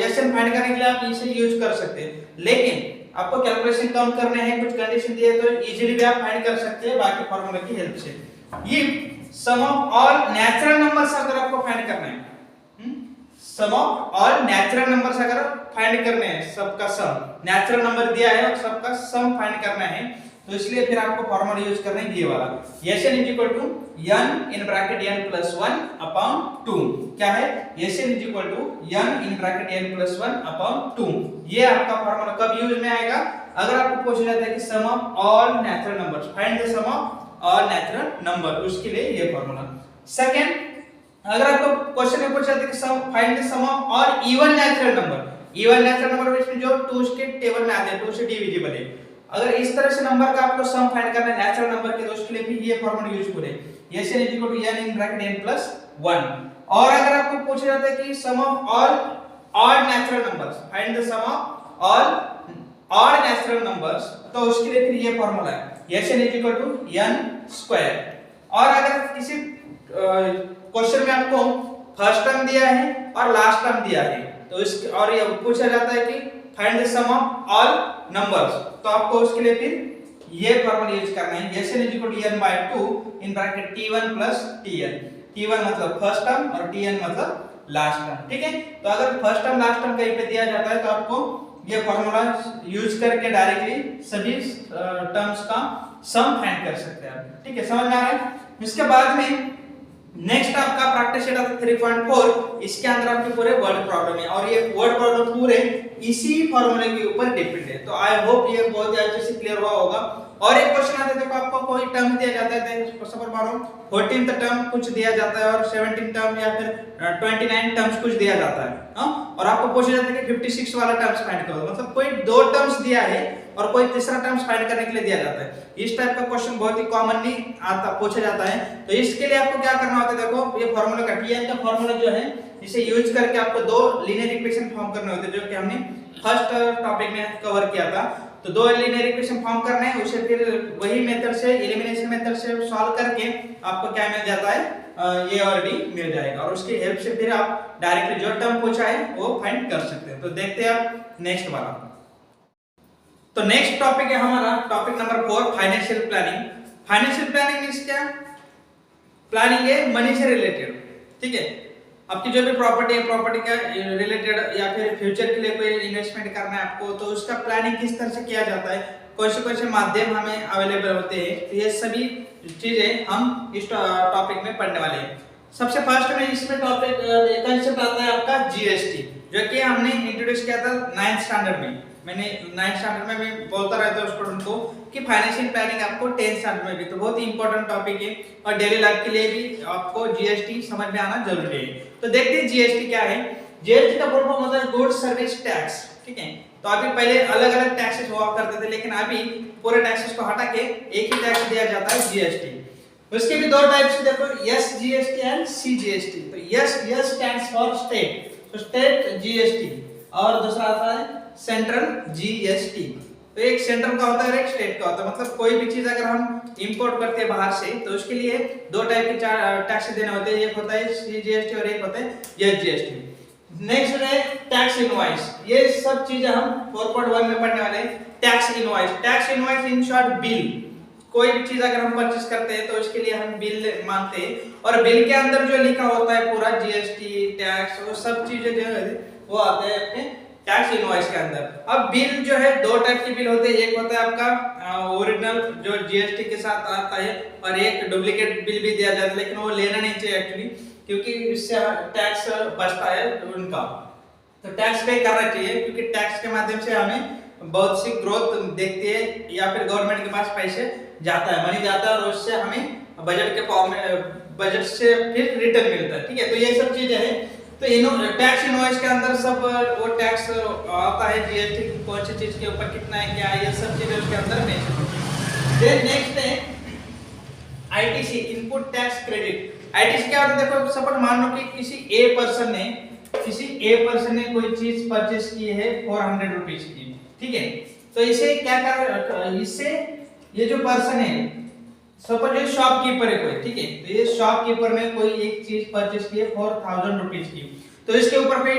Sn फाइंड करने के लिए आप इसे यूज कर सकते हैं, लेकिन आपको कैलकुलेशन कम करने हैं, कुछ कंडीशन दिए तो इजीली भी आप फाइंड कर सकते हैं बाकी फार्मूला की हेल्प से। ये सम ऑफ ऑल नेचुरल नंबर्स अगर आपको फाइंड करना है, सम ऑफ ऑल नेचुरल नंबर्स अगर फाइंड करने हैं, सबका सम, नेचुरल नंबर दिया है और सबका सम फाइंड करना है, तो इसलिए फिर आपको फार्मूला यूज करना है ये वाला, Sn is equal to n in bracket n plus 1 upon 2। क्या है, Sn is equal to n in bracket n plus 1 upon 2। ये आपका फार्मूला कब यूज में आएगा, अगर आपको पूछा जाता है कि sum of all natural numbers, find the sum of all natural number, उसके लिए ये फार्मूला। सेकंड, अगर आपको क्वेश्चन में पूछा जाता है कि find the sum of all even natural number इसमें जो 2 के टेबल में आते हैं, 2 से डिविजिबल है, अगर इस तरह से नंबर का आपको सम फाइंड करना है नेचुरल नंबर के, तो उसके लिए भी ये फार्मूला यूजफुल है, Sn is equal to n in bracket n plus 1। और अगर आपको पूछा जाता है कि sum of all odd natural numbers, find the sum of all odd natural numbers, तो उसके लिए फिर ये फार्मूला है Sn is equal to n square. और अगर किसी क्वेश्चन में आपको फर्स्ट टर्म दिया है और लास्ट टर्म दिया है, तो इस और ये पूछा जाता है कि find the sum of all numbers, तो आपको उसके लिए फिर ये फार्मूला यूज करना है Sn is equal to n by 2 in bracket t1 plus tn। t1 मतलब फर्स्ट टर्म और tn मतलब लास्ट टर्म, ठीक है। तो अगर फर्स्ट टर्म लास्ट टर्म कहीं पे दिया जाता है तो आपको ये फार्मूला यूज करके डायरेक्टली सभी टर्म्स का सम फाइंड कर सकते हैं आप, ठीक है, समझ में आ रहा है। इसके बाद में नेक्स्ट आपका प्रैक्टिस सेट ऑफ 3.4, इसके अंदर आपके पूरे वर्ड प्रॉब्लम है और ये वर्ड प्रॉब्लम पूरे इसी फार्मूले के ऊपर डिपेंड है। तो आई होप ये बहुत ही अच्छे से क्लियर हुआ होगा। और एक क्वेश्चन आता है, देखो आपको कोई टर्म दिया जाता है, सपोज मानो 14th टर्म कुछ दिया जाता है और 17 टर्म या फिर 29 टर्म्स कुछ दिया जाता है, हां, और आपको पूछा जाता है कि 56 वाला टर्म्स फाइंड करो, मतलब कोई दो टर्म्स दिया है और कोई तीसरा टर्म्स फाइंड करने के लिए दिया जाता है। इस टाइप का क्वेश्चन बहुत ही कॉमनली आता पूछा जाता है। तो इसके लिए आपको क्या करना होता है, देखो ये फार्मूला का Tn का फार्मूला जो है, इसे यूज करके आपको दो लीनियर इक्वेशन फॉर्म करने होते हैं, जो कि हमने फर्स्ट टॉपिक में कवर किया था। तो दो लीनियर इक्वेशन फॉर्म करना है, उसे फिर वही मेथड से, एलिमिनेशन मेथड से सॉल्व करके आपको क्या मिल जाता है, ए और डी मिल जाएगा, और उसकी हेल्प से फिर आप डायरेक्टली जो टर्म पूछा है वो फाइंड कर सकते हैं। तो देखते हैं आप नेक्स्ट वाला। तो नेक्स्ट टॉपिक है हमारा topic number 4, financial planning. Financial planning means क्या, प्लानिंग है मनी से रिलेटेड, ठीक है। आपकी जो भी प्रॉपर्टी है, प्रॉपर्टी का रिलेटेड या फिर फ्यूचर के लिए कोई इन्वेस्टमेंट करना है आपको, तो उसका प्लानिंग किस तरह से किया जाता है, कौन से माध्यम हमें अवेलेबल होते हैं, तो ये सभी चीजें हम इस टॉपिक में पढ़ने वाले हैं। सबसे फर्स्ट में इसमें टॉपिक कंसेप्ट आता है आपका जीएसटी, जो कि हमने इंट्रोड्यूस किया था 9th स्टैंडर्ड में। मैंने 9th स्टैंडर्ड में भी बोलता रहता हूँ स्टूडेंट को कि फाइनेंशियल प्लानिंग आपको 10th स्टैंडर्ड में भी, तो बहुत ही इंपॉर्टेंट टॉपिक है और डेली लाइफ के लिए भी आपको जीएसटी समझ में आना जरूरी है। तो देखते हैं जीएसटी क्या है। जीएसटी का फुल फॉर्म होता है गुड्स सर्विस टैक्स, ठीक है। तो अभी पहले अलग अलग टैक्सेस हुआ करते थे, लेकिन अभी पूरे टैक्सेस को हटा के एक ही टैक्स दिया जाता है जीएसटी। उसके भी दो टाइप्स देखो, S GST and C GST. तो एस स्टैंड्स फॉर स्टेट, तो स्टेट जीएसटी, और दूसरा आता है सेंट्रल जीएसटी। तो एक सेंट्रल का होता है और एक स्टेट का होता है, मतलब कोई भी चीज अगर हम इंपोर्ट करते हैं बाहर से तो उसके लिए दो टाइप के टैक्स देने होते हैं, एक होता है सीजीएसटी और एक होता है एसजीएसटी। नेक्स्ट है टैक्स इनवॉइस। ये सब चीजें हम 4.1 में पढ़ने वाले हैं। Tax invoice, tax invoice in short bill. कोई भी चीज अगर हम परचेस करते हैं तो उसके लिए हम बिल मांगते हैं, और बिल के अंदर जो लिखा होता है पूरा जीएसटी टैक्स वो सब चीजें जो है वो आते हैं अपने टैक्स इनवॉइस के अंदर। अब बिल जो है दो टाइप के बिल होते हैं, एक होता है आपका ओरिजिनल जो जीएसटी के साथ आता है, और एक डुप्लीकेट बिल भी दिया जाता है, लेकिन वो लेना नहीं चाहिए एक्चुअली, क्योंकि इससे टैक्स बचता है उनका। तो टैक्स पे करना चाहिए, क्योंकि टैक्स के माध्यम से हमें बहुत सी ग्रोथ देखती है, या फिर गवर्नमेंट के पास पैसे जाता है, मनी जाता है, और उससे हमें बजट के फॉर्म में बजट से फिर रिटर्न मिलता है, ठीक है। तो ये सब चीजें हैं। तो टैक्स इनवॉइस के अंदर सब वो टैक्स आता है, जीएसटी कौन सी चीज के ऊपर कितना है क्या है, ये सब चीजें उसके अंदर मेंशन होती है। देन नेक्स्ट है ITC, input tax credit. ITC क्या होता है, देखो सपोज मान लो कि किसी ए पर्सन ने कोई चीज परचेस की है 400 रुपीज की, ठीक है। तो इसे क्या कर, इससे ये जो पर्सन है, सपोज ये शॉपकीपर है कोई, ठीक है। तो ये शॉपकीपर ने कोई एक चीज परचेस की है 4000 रुपीज की, तो इसके ऊपर पे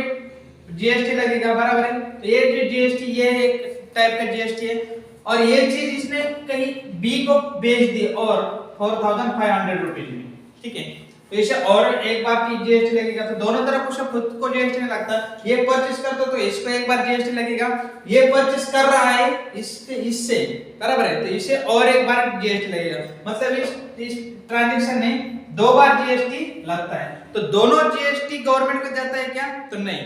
जीएसटी लगेगा, बराबर है। तो ये जो जीएसटी, ये एक टाइप का जीएसटी है, और ये चीज इसने कहीं बी को बेच दी और 4500 रुपीज में, ठीक है। तो इसे और एक बार की जीएसटी लगेगा, तो दोनों तरफ उसे खुद को जीएसटी नहीं लगता। ये परचेस करता तो इसको एक बार जीएसटी लगेगा, ये परचेस कर रहा है इससे, बराबर है, तो इसे और एक बार जीएसटी लगेगा, मतलब इस ट्रांजैक्शन में दो बार जीएसटी लगता है। तो दोनों जीएसटी गवर्नमेंट को जाता है क्या, तो नहीं।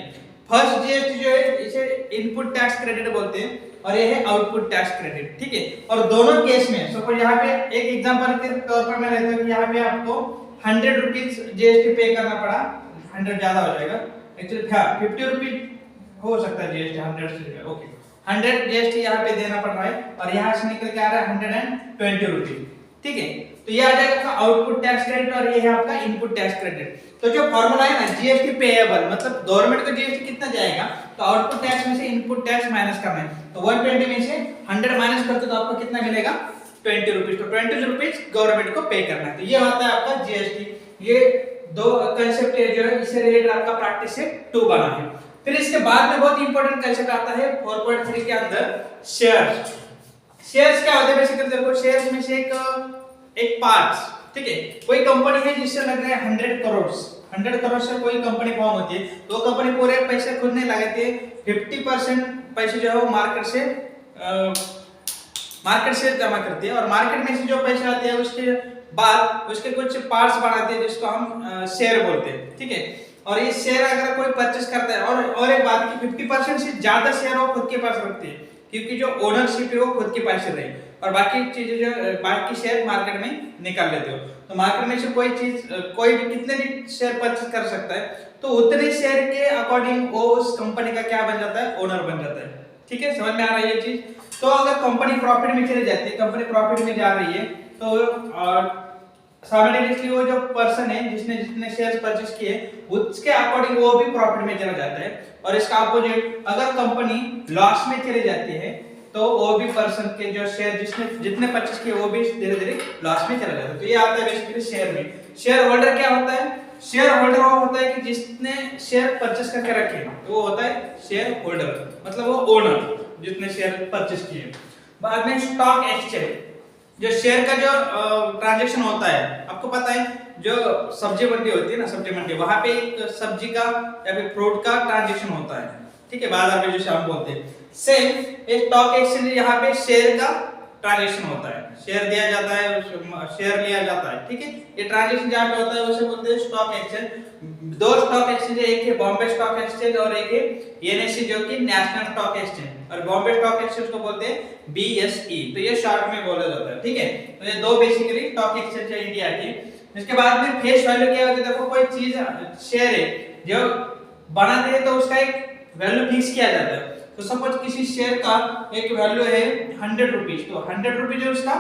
फर्स्ट जीएसटी जो है इसे इनपुट टैक्स क्रेडिट बोलते हैं, और ये है आउटपुट टैक्स क्रेडिट, ठीक है। और दोनों केस में सपोज यहाँ पे एक एग्जांपल के तौर पर मैं लेता हूं कि यहाँ पे आपको 100 रुपीज जीएसटी पे करना पड़ा, 100 ज्यादा हो जाएगा एक्चुअली, 50 रुपीज हो सकता है जीएसटी 100 से, ओके। 100 जीएसटी यहाँ पे देना पड़ रहा है, और यहाँ से निकल के आ रहा है 120 रुपीज, ठीक है। तो ये आ जाएगा आउटपुट टैक्स क्रेडिट, और ये है आपका इनपुट टैक्स क्रेडिट। तो जो फॉर्मूला है ना जीएसटी पेएबल, मतलब गवर्नमेंट को जीएसटी कितना जाएगा, तो आउटपुट टैक्स में से इनपुट टैक्स माइनस करना है। तो 120 में से 100 माइनस करते तो आपको कितना मिलेगा, 20 रुपीज। तो 20 रुपीज गवर्नमेंट को पे करना है। तो ये होता है आपका जीएसटी। ये दो कंसेप्ट है जो है, इससे रिलेटेड आपका प्रैक्टिस सेट 2 बना है। फिर इसके बाद में बहुत इंपॉर्टेंट कंसेप्ट आता है 4.3 के अंदर, शेयर्स। शेयर्स क्या होते हैं, बेसिकली देखो शेयर्स में से एक पार्ट्स, ठीक है। कोई कंपनी है जिससे लग रहा है 100 करोड़ से कोई कंपनी फॉर्म होती है, तो कंपनी पूरे पैसे खुद नहीं लगाती है, 50% पैसे जो है वो मार्केट से जमा करती है, और मार्केट में से जो पैसे आते हैं उसके बाद उसके कुछ पार्ट्स बनाते हैं जिसको हम शेयर बोलते हैं, ठीक है। और ये शेयर अगर कोई परचेस करता है, और एक बात की 50% से ज्यादा शेयर वो खुद के पास रखते हैं, क्योंकि जो ओनरशिप है वो खुद के पास रहे, और बाकी चीजें जो बाकी शेयर मार्केट में निकाल लेते हो। तो मार्केट में से कोई चीज कोई भी कितने भी शेयर परचेस कर सकता है, तो उतने शेयर के अकॉर्डिंग वो उस कंपनी का क्या बन जाता है, ओनर बन जाता है, ठीक है। समझ में आ रहा है ये चीज। तो अगर कंपनी प्रॉफिट में चली जाती है, कंपनी प्रॉफिट में जा रही है, तो साइमल्टेनियसली वो जो पर्सन है जिसने जितने शेयर्स परचेस किए उसके अकॉर्डिंग वो भी प्रॉफिट में चला जाता है। और इसका अपोजिट, अगर कंपनी लॉस में चली जाती है तो वो भी पर्सन के जो शेयर जिसने जितने परचेस किए वो भी धीरे धीरे लॉस में चला जाता है। तो ये आता है बेसिकली शेयर में। शेयर होल्डर क्या होता है, शेयर होल्डर वो होता है कि जिसने शेयर परचेस करके रखे, तो वो होता है शेयर होल्डर, मतलब वो ओनर जितने शेयर परचेस किए। बाद में स्टॉक एक्सचेंज, जो शेयर का जो ट्रांजैक्शन होता है, आपको पता है जो सब्जी मंडी होती है ना, सब्जी मंडी, वहां पे एक सब्जी का या फिर फ्रूट का ट्रांजैक्शन होता है, ठीक है, बाजार में जो हम बोलते हैं। सेम स्टॉक एक्सचेंज, यहाँ पे शेयर का ट्रांजेक्शन होता है, शेयर दिया जाता है, शेयर लिया जाता है, ठीक है। ये ट्रांजेक्शन जहाँ पे होता है उसे बोलते हैं स्टॉक एक्सचेंज। दो स्टॉक एक्सचेंज है, एक है बॉम्बे स्टॉक एक्सचेंज और एक है एनएससी जो कि नेशनल स्टॉक एक्सचेंज, और बॉम्बे स्टॉक एक्सचेंज को बोलते हैं बीएसई, तो ये शॉर्ट में बोला जाता है, ठीक है। तो ये दो बेसिकली स्टॉक एक्सचेंज है इंडिया की। इसके बाद में फेस वैल्यू क्या होती है, देखो कोई चीज शेयर है जो बनाते हैं तो उसका एक वैल्यू फिक्स किया जाता है। तो सपोज किसी शेयर का एक वैल्यू है 100 रुपीज, तो 100 रुपीज है उसका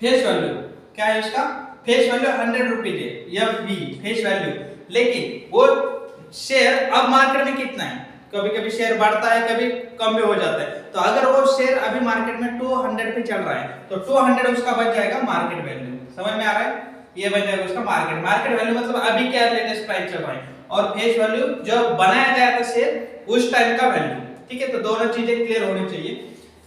फेस वैल्यू, क्या है उसका फेस वैल्यू 100 रुपीज है, या बी फेस वैल्यू। लेकिन वो शेयर अब मार्केट में कितना है, कभी कभी शेयर बढ़ता है, कभी कम भी हो जाता है। तो अगर वो शेयर अभी मार्केट में 200 पे चल रहा है तो 200 उसका बच जाएगा मार्केट वैल्यू, समझ में आ रहा है, ये बच जाएगा उसका मार्केट वैल्यू, मतलब अभी क्या लेटेस्ट प्राइस चल रहा है, और फेस वैल्यू जो बनाया गया था शेयर उस टाइम का वैल्यू, ठीक है। तो दोनों चीजें क्लियर होनी चाहिए।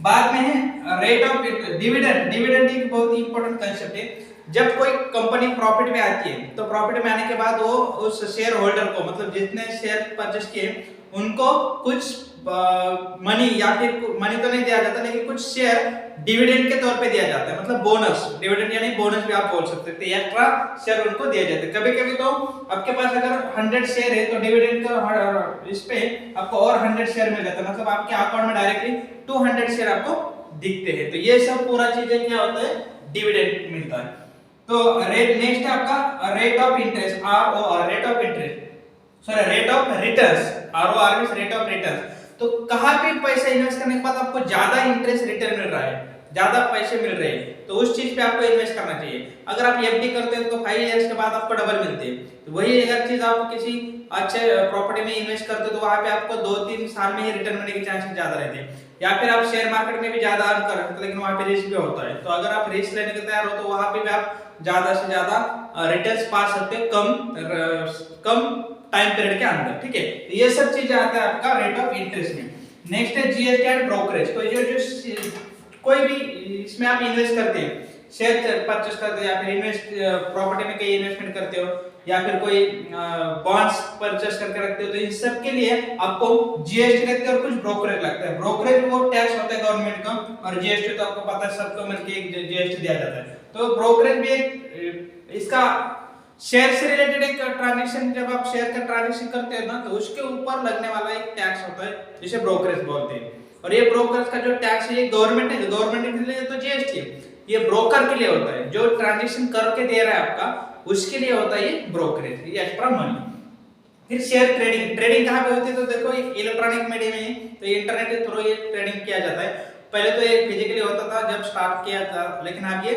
बाद में है रेट ऑफ डिविडेंड। डिविडेंड एक बहुत ही इंपॉर्टेंट कांसेप्ट है। जब कोई कंपनी प्रॉफिट में आती है तो प्रॉफिट में आने के बाद वो उस शेयर होल्डर को, मतलब जितने शेयर परचेस किए उनको कुछ मनी, या फिर मनी तो नहीं दिया जाता लेकिन कुछ शेयर डिविडेंड के तौर पे दिया जाता है, मतलब बोनस, डिविडेंड यानी बोनस भी आप बोल सकते हैं। तो एक्स्ट्रा शेयर उनको दिए जाते हैं। कभी कभी तो आपके पास अगर 100 शेयर है तो डिविडेंड का इस पे आपको और 100 शेयर मिल जाता है, मतलब आपके अकाउंट में डायरेक्टली 200 शेयर आपको दिखते हैं। तो ये सब पूरा चीजें क्या होता है, डिविडेंड मिलता है। तो रेट नेक्स्ट है आपका rate of interest, ROR, rate of interest, sorry rate of returns, ROR means rate of returns. तो कहां पे पैसा इन्वेस्ट करने के बाद आपको ज्यादा इंटरेस्ट रिटर्न मिल रहा है, ज्यादा पैसे मिल रहे हैं, तो उस चीज पे आपको इन्वेस्ट करना चाहिए। अगर आप एफडी करते हो तो 5 इयर्स के बाद आपको डबल मिलते हैं। तो वही अगर चीज आप किसी अच्छे प्रॉपर्टी में इन्वेस्ट करते हो तो वहां पे आपको 2-3 साल में ही रिटर्न मिलने के चांसेस ज्यादा रहते हैं। या फिर आप शेयर मार्केट में भी ज्यादा अर्न कर सकते हो, लेकिन वहां पे रिस्क भी होता है। तो अगर आप रिस्क लेने के तैयार हो तो वहां पे भी आप ज्यादा से ज्यादा रिटर्न्स पा सकते हो कम टाइम पीरियड के अंदर, ठीक है। तो ये सब चीजें आता है आपका रेट ऑफ इंटरेस्ट में। नेक्स्ट है जीएसटी एंड ब्रोकरेज। तो ये जो कोई भी इसमें आप इन्वेस्ट करते हैं, शेयर परचेस करते हो, या फिर इन्वेस्ट प्रॉपर्टी में कहीं इन्वेस्टमेंट करते हो, या फिर कोई बॉन्ड्स परचेस करके रखते हो, तो इन सब के लिए आपको जीएसटी लगता है और कुछ ब्रोकरेज लगता है। ब्रोकरेज वो टैक्स होता है गवर्नमेंट का, और जीएसटी तो आपको पता है सबको मिलकर एक जीएसटी दिया जाता है। तो ब्रोकरेज भी एक इसका शेयर से रिलेटेड एक ट्रांजैक्शन, जब आप शेयर का ट्रांजैक्शन करते हो ना तो उसके ऊपर लगने वाला एक टैक्स होता है जिसे ब्रोकरेज बोलते हैं। और ये ब्रोकरेज का जो टैक्स है ये गवर्नमेंट है, गवर्नमेंट के लिए तो जीएसटी है, ये ब्रोकर के लिए होता है, जो ट्रांजैक्शन करके दे रहा है आपका उसके लिए होता है ये ब्रोकरेज, ये एक्स्ट्रा मनी। फिर शेयर ट्रेडिंग। ट्रेडिंग कहाँ पे होती है, तो देखो एक इलेक्ट्रॉनिक मीडियम है, तो इंटरनेट के थ्रू ये ट्रेडिंग किया जाता है। पहले तो ये फिजिकली होता था जब स्टार्ट किया था, लेकिन अब ये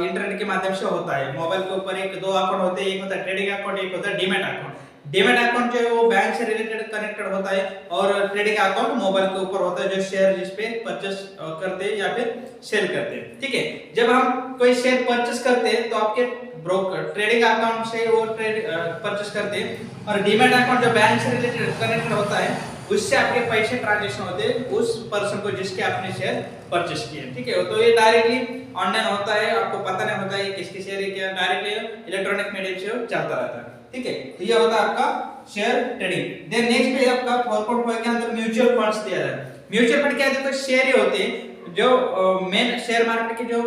इंटरनेट के माध्यम से होता है। मोबाइल के ऊपर एक दो अकाउंट होते हैं, एक होता है ट्रेडिंग अकाउंट, एक होता है डीमैट अकाउंट। डीमैट अकाउंट जो है वो बैंक से रिलेटेड कनेक्टेड होता है, और ट्रेडिंग अकाउंट मोबाइल के ऊपर होता है, जो शेयर जिस पे परचेस करते हैं या फिर सेल करते हैं, ठीक है। जब हम कोई शेयर परचेस करते हैं तो आपके ब्रोकर ट्रेडिंग अकाउंट से वो ट्रेड परचेस करते हैं, और डीमैट अकाउंट जो बैंक से रिलेटेड कनेक्टेड होता है उससे आपके पैसे ट्रांजैक्शन होते हैं उस पर्सन को जिसके आपने शेयर परचेस किए, ठीक है। तो ये डायरेक्टली ऑनलाइन होता है, आपको पता नहीं होता है किसके शेयर है क्या, डायरेक्टली इलेक्ट्रॉनिक मीडियम से चलता रहता है, ठीक है। तो ये होता है आपका शेयर ट्रेडिंग। देन नेक्स्ट पे आपका 4.5 के अंदर म्यूचुअल फंड्स दिया जाता है। म्यूचुअल फंड क्या है, देखो शेयर ही होते हैं जो मेन शेयर मार्केट के जो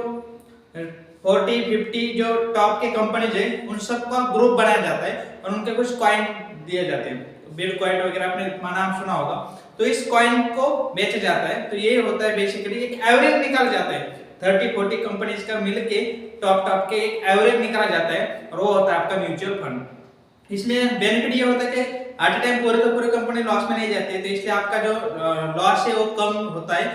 40-50 जो टॉप के कंपनीज है उन सबका ग्रुप बनाया जाता है, और उनके कुछ कॉइन दिए जाते हैं, बिटकॉइन वगैरह आपने नाम सुना होगा। तो इस कॉइन को बेचा जाता है। तो ये होता है बेसिकली एक एवरेज निकाल जाता है, 30-40 कंपनीज का मिलके टॉप के एक एवरेज निकाला जाता है, और वो होता है आपका म्यूचुअल फंड। इसमें बेनिफिट ये होता है कि एट टाइम पूरे कंपनी लॉस में नहीं जाती है, तो इसलिए आपका जो लॉस है वो कम होता है,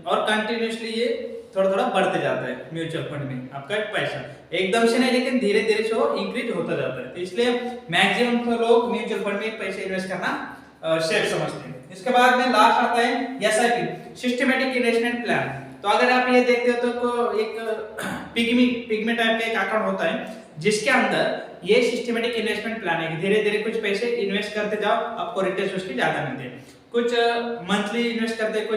और कंटिन्यूसली ये थोड़ा बढ़ते जाता है म्यूचुअल फंड में आपका पैसा, एकदम से नहीं लेकिन धीरे धीरे से वो इंक्रीज होता जाता है। तो इसलिए मैक्सिमम लोग म्यूचुअल फंड में पैसे इन्वेस्ट करना सेफ समझते हैं। इसके बाद में लास्ट आता है एसआईपी, सिस्टमैटिक इन्वेस्टमेंट प्लान। तो अगर आप ये देखते हो तो एक पिग्मी टाइप का एक अकाउंट होता है जिसके अंदर ये सिस्टमैटिक इन्वेस्टमेंट प्लान है, धीरे धीरे कुछ पैसे इन्वेस्ट करते जाओ, आपको रिटर्न उसके ज्यादा मिलते हैं। कुछ मंथली इन्वेस्ट करते हैं,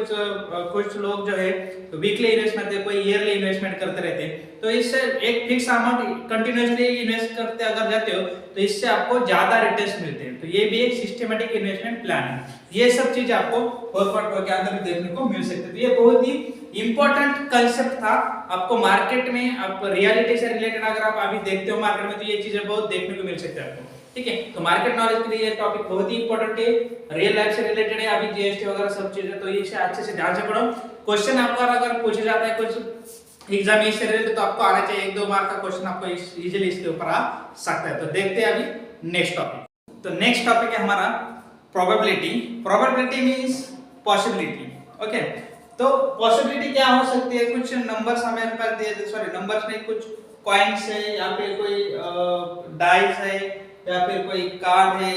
कुछ लोग जो है वीकली इन्वेस्ट करते हैं, कोई ईयरली इन्वेस्टमेंट करते रहते हैं। तो इससे एक फिक्स अमाउंट कंटिन्यूअसली इन्वेस्ट करते अगर जाते हो तो इससे आपको ज्यादा रिटर्न्स मिलते हैं। तो ये भी एक सिस्टमैटिक इन्वेस्टमेंट प्लान है। ये सब चीज आपको 4.2 के अंदर देखने को मिल सकती है। तो ये बहुत ही इंपॉर्टेंट कंसेप्ट था। आपको मार्केट में आप रियलिटी से रिलेटेड अगर आप अभी देखते हो मार्केट में, तो ये चीजें बहुत देखने को मिल सकती है आपको, ठीक है। तो मार्केट नॉलेज के लिए ये टॉपिक बहुत ही इंपॉर्टेंट है, रियल लाइफ से रिलेटेड है, अभी जीएसटी वगैरह सब चीजें, तो इसे अच्छे से ध्यान से पढ़ो। क्वेश्चन आपको अगर पूछा जाता है कुछ एग्जाम इससे रिलेटेड, तो आपको आना चाहिए, 1-2 मार्क का क्वेश्चन आपको इजीली इसके ऊपर आ सकता है। तो देखते हैं अभी नेक्स्ट टॉपिक। तो नेक्स्ट टॉपिक है हमारा probability. Probability means possibility, okay. तो पॉसिबिलिटी क्या हो सकती है, कुछ नंबर्स हमें पर दिए, सॉरी नंबर्स नहीं, कुछ कॉइन्स है या फिर कोई डाइस है या फिर कोई कार्ड है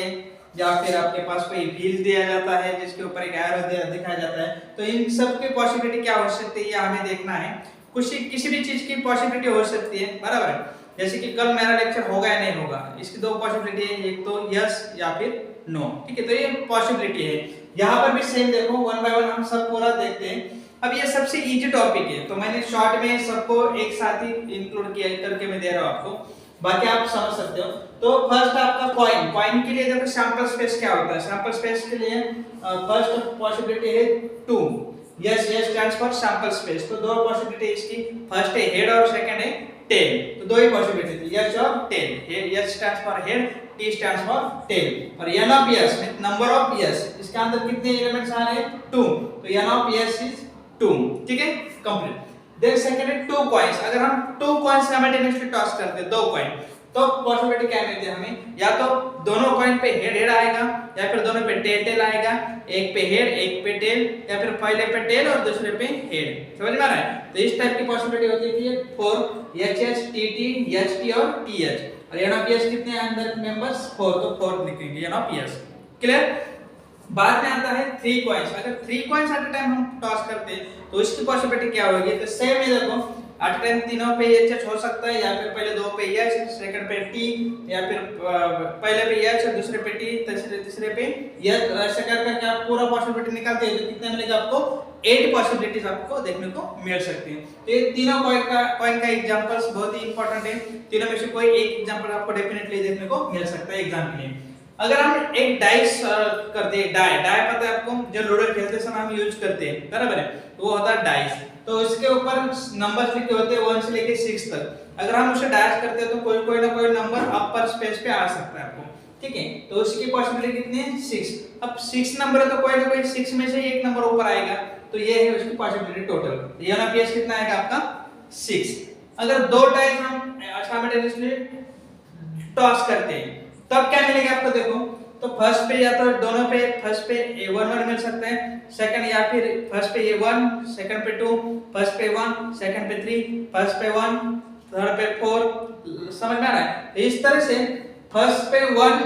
या फिर आपके पास कोई व्हील दिया जाता है जिसके ऊपर एक एरो दिखाया जाता है। तो इन सब की पॉसिबिलिटी क्या हो सकती है, ये हमें देखना है। कुछ किसी भी चीज की पॉसिबिलिटी हो सकती है, बराबर है। जैसे कि कल मेरा लेक्चर होगा या नहीं होगा, इसकी 2 पॉसिबिलिटी है, एक तो यस या फिर नो, ठीक है। तो ये पॉसिबिलिटी है। यहाँ पर भी सेम देखो, 1 बाय 1 हम सब पूरा देखते हैं। अब ये सबसे इजी टॉपिक है, तो मैंने शॉर्ट में सबको एक साथ ही इंक्लूड किया करके मैं दे रहा हूँ आपको, बाकी आप समझ सकते हो। तो फर्स्ट आपका कॉइन, कॉइन के लिए देखो सैंपल स्पेस क्या होता है। सैंपल स्पेस के लिए फर्स्ट पॉसिबिलिटी है 2, yes yes stands for sample space. तो 2 पॉसिबिलिटी इसकी, फर्स्ट है हेड और सेकंड है टेल। तो 2 ही पॉसिबिलिटी थी, यस और tail. S stands for head, T stands for tail. और n of S number of S, इसके अंदर कितने एलिमेंट्स आ रहे हैं, 2। तो एन ऑफ यस इज 2, ठीक है, कंप्लीट। देन सेकंड है 2 कॉइंस। अगर हम 2 कॉइंस साइमल्टेनियसली टॉस करते हैं, 2 कॉइन, तो पॉसिबिलिटी क्या मिलती है हमें, या तो दोनों कॉइन पे हेड हेड आएगा या फिर दोनों पे टेल टेल आएगा, एक पे हेड एक पे टेल, या फिर पहले पे टेल और दूसरे पे हेड। समझ में आ रहा है। तो इस टाइप की पॉसिबिलिटी होती है कि 4 H H T T H T और टी एच। और एन ऑफ एस कितने हैं अंदर मेंबर्स, 4, तो 4 लिखेंगे एन ऑफ एस। क्लियर। बाद में आता है 3 कॉइंस। अगर 3 कॉइंस एट अ टाइम हम टॉस करते हैं तो इसकी पॉसिबिलिटी क्या होगी, तो सेम है देखो, एट अ टाइम तीनों पे एच हो सकता है, या फिर पहले 2 पे एच, सेकंड पे टी, या फिर पहले पे एच और दूसरे पे टी, तीसरे पे एच, ऐसे करके आप पूरा पॉसिबिलिटी निकालते हैं तो कितने मिलेगा आपको, 8 पॉसिबिलिटीज आपको देखने को मिल सकती है। तो ये तीनों कॉइन का एग्जांपल्स बहुत ही इंपॉर्टेंट है। तीनों में से कोई एक एग्जांपल आपको डेफिनेटली देखने को मिल सकता है एग्जाम के लिए। अगर हम एक डाइस करते हैं, डाई पता है आपको, जो लूडो खेलते समय हम यूज करते हैं, बराबर है, तो वो होता है डाइस। तो इसके ऊपर नंबर्स लिखे होते हैं 1 से लेके 6 तक। अगर हम उसे डैश करते हैं तो कोई ना कोई नंबर अपर स्पेस पे आ सकता है आपको, ठीक है। तो उसकी पॉसिबिलिटी कितनी है, 6। अब 6 नंबर है तो कोई ना कोई 6 में से एक नंबर ऊपर आएगा, तो ये है उसकी पॉसिबिलिटी टोटल। ये ना पीएस कितना आएगा आपका, 6। अगर 2 टाइम्स हम साइमल्टेनियसली टॉस करते हैं तब क्या मिलेगा आपको, देखो तो फर्स्ट पे या तो दोनों पे, फर्स्ट पे A1 मिल सकता है, सेकंड या फिर फर्स्ट पे A1, सेकंड पे 2, फर्स्ट पे 1, सेकंड पे 3, फर्स्ट पे 1, थर्ड पे 4। समझ में आ रहा है। इस तरह से फर्स्ट पे 1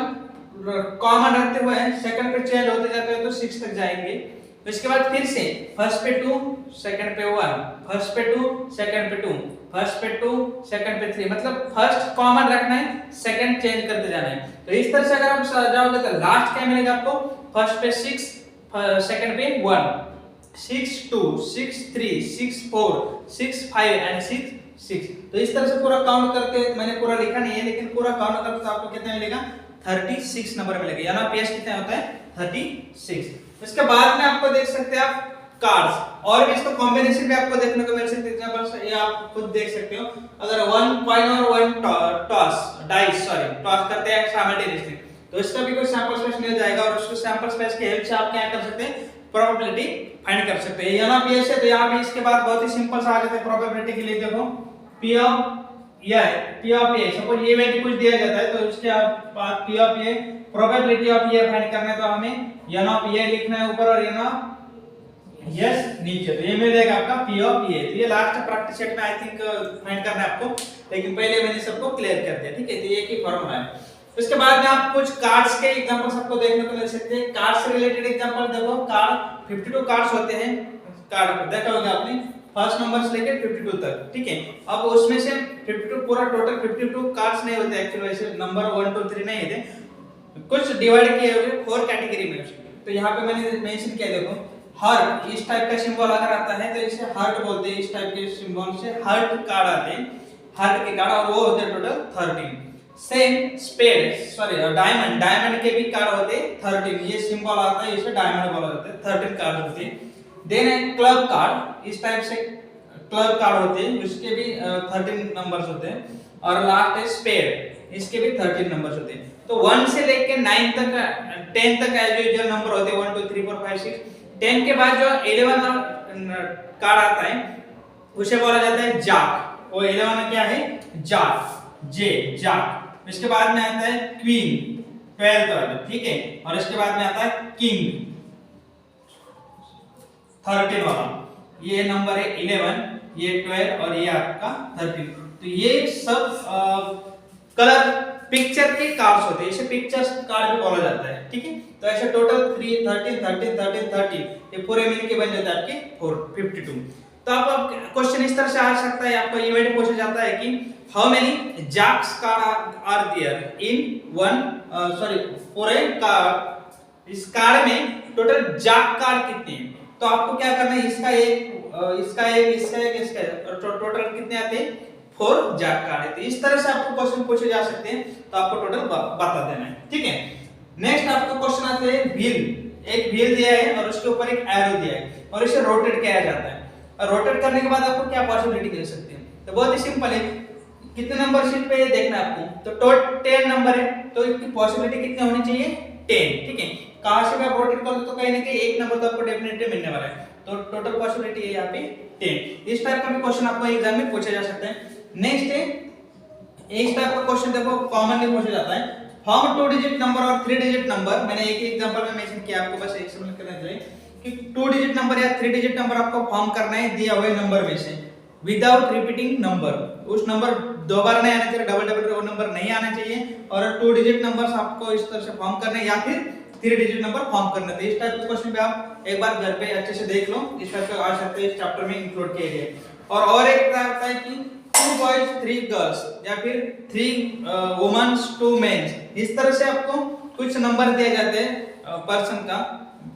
कॉमन रखते हुए सेकंड पे चेंज होते जाते हैं तो 6 तक जाएंगे। इसके बाद फिर से फर्स्ट पे 2, सेकंड पे 1, फर्स्ट पे 2, सेकंड पे 2, फर्स्ट पे 2, सेकंड पे 3, मतलब फर्स्ट कॉमन रखना है, सेकंड चेंज करते जाना है। तो इस तरह से अगर आप जाओगे तो लास्ट क्या मिलेगा आपको, फर्स्ट पे 6, सेकंड पे 1, 6 2, 6 3, 6 4, 6 5 एंड 6 6। तो इस तरह से पूरा काउंट करके, मैंने पूरा लिखा नहीं है लेकिन पूरा काउंट करके तो आपको कितना मिलेगा, 36 नंबर मिलेगा। यानी पीएस कितना होता है, 36। इसके बाद में आपको देख सकते हैं आप कार्ड्स, और भी इसका कॉम्बिनेशन भी आपको देखने को मिल सकते हैं। एग्जांपल ये आप खुद देख सकते हो। अगर 1 कॉइन और 1 डाइस टॉस करते हैं साइमल्टेनियसली, तो इसका भी कोई सैंपल स्पेस मिल जाएगा और उसको सैंपल स्पेस की हेल्प से आप क्या कर सकते हैं, प्रोबेबिलिटी फाइंड कर सकते हैं। यहाँ पे ऐसे, तो यहाँ पे इसके बाद बहुत ही सिंपल सा आ जाता है प्रोबेबिलिटी के लिए। देखो P ऑफ A, सपोज ये वैल्यू कुछ दिया जाता है तो उसके बाद P of A, probability of A find करना है तो हमें N ऑफ A लिखना है ऊपर और N ऑफ यस नीचे। तो ये मिल जाएगा आपका P ऑफ A। तो ये लास्ट प्रैक्टिस सेट में आई थिंक फाइंड करना है आपको, लेकिन पहले मैंने सबको क्लियर कर दिया, ठीक है। तो ये एक ही फॉर्मूला है। उसके बाद में आप कुछ कार्ड्स के एग्जांपल्स आपको देखने को मिल सकते हैं। कार्ड्स से रिलेटेड एग्जांपल देखो, कार्ड 52 कार्ड्स होते हैं, कार्ड देखा होगा आपने, फर्स्ट नंबर से लेकर 52 तक, ठीक है। अब उसमें से 52 पूरा टोटल 52 कार्ड्स नहीं होते एक्चुअली, वैसे नंबर 1 2 3 नहीं होते, कुछ डिवाइड किए हुए 4 कैटेगरी में। तो यहाँ पे मैंने मेंशन किया, देखो हार्ट, इस टाइप का सिंबल अगर आता है तो इसे हार्ट बोलते हैं। इस टाइप के सिंबल से हार्ट कार्ड आते हैं, हार्ट के कार्ड, और वो होते हैं टोटल 13। सेम स्पेड डायमंड के भी कार्ड होते हैं 13। ये सिंबल आता है, इसे डायमंड बोला जाता है। 13 कार्ड होते हैं। देन है क्लब कार्ड, इस टाइप से क्लब कार्ड होते हैं, उसके भी 13 नंबर्स होते हैं। और लास्ट है स्पेड, इसके भी 13 नंबर्स होते हैं। तो 1 से लेके 9 तक 10 तक एज यूजुअल नंबर होते हैं, 1 2 3 4 5 6। 10 के बाद जो 11 कार्ड आता है उसे बोला जाता है जाक। वो 11 क्या है? जाक, जे जाक। इसके बाद में आता है क्वीन 12 वाला, ठीक है। और इसके बाद में आता है किंग 13 वाला। ये नंबर है 11, ये 12 और ये आपका 13। तो ये सब कलर पिक्चर के कार्ड्स होते हैं, इसे पिक्चर्स कार्ड भी बोला जाता है, ठीक है। तो ऐसे टोटल 3 13 13 13 30 ये पूरे मिल के बन जाता है आपके 452। तो आप क्वेश्चन इस तरह से आ सकता है, आपको इवेंट पूछा जाता है कि how many jacks card are there in one पूरे कार्ड, इस कार्ड में टोटल जैक कार्ड कितने हैं। तो आपको क्या करना है, इसका एक और टोटल कितने आते हैं? 4 जैक कार्ड है। तो इस तरह से आपको क्वेश्चन पूछे जा सकते हैं, तो आपको टोटल बता देना है, ठीक है। नेक्स्ट आपको क्वेश्चन आते हैं व्हील। एक व्हील दिया है और उसके ऊपर एक एरो दिया है और इसे रोटेट किया जाता है। और रोटेट करने के बाद आपको क्या पॉसिबिलिटी मिल सकती है? तो बहुत ही सिंपल है, कितने नंबर शीट पे ये देखना है आपको। तो टोटल 10 नंबर है, तो इसकी पॉसिबिलिटी कितनी होनी चाहिए? 10, ठीक है। कहां से भी आप रोटेट करोगे तो कहीं ना कहीं एक नंबर तो आपको डेफिनेटली मिलने वाला है। तो टोटल पॉसिबिलिटी है यहाँ पे 10। इस टाइप का भी क्वेश्चन आपको एग्जाम में पूछा जा सकता है। नेक्स्ट है इस टाइप का क्वेश्चन, देखो कॉमनली पूछा जाता है फॉर्म 2 डिजिट नंबर और 3 डिजिट नंबर। मैंने एक ही एग्जांपल में मेंशन किया, आपको बस एक समझ करना चाहिए कि 2 डिजिट नंबर या 3 डिजिट नंबर आपको फॉर्म करना है दिया हुए नंबर में से विदाउट रिपीटिंग नंबर। उस नंबर दो बार नहीं आना चाहिए, डबल डबल वो नंबर नहीं आना चाहिए। और 2 डिजिट नंबर्स आपको इस तरह से फॉर्म करना है या फिर 3 डिजिट नंबर फॉर्म करना है। इस टाइप के क्वेश्चन पे आप एक बार घर पे अच्छे से देख लो, इस टाइप के आ सकते हैं, इस चैप्टर में इंक्लूड किए गए। और एक क्या होता है कि 2 बॉयज 3 गर्ल्स या फिर 3 वुमेन्स 2 मेंस, इस तरह से आपको कुछ नंबर दिए जाते हैं पर्सन का,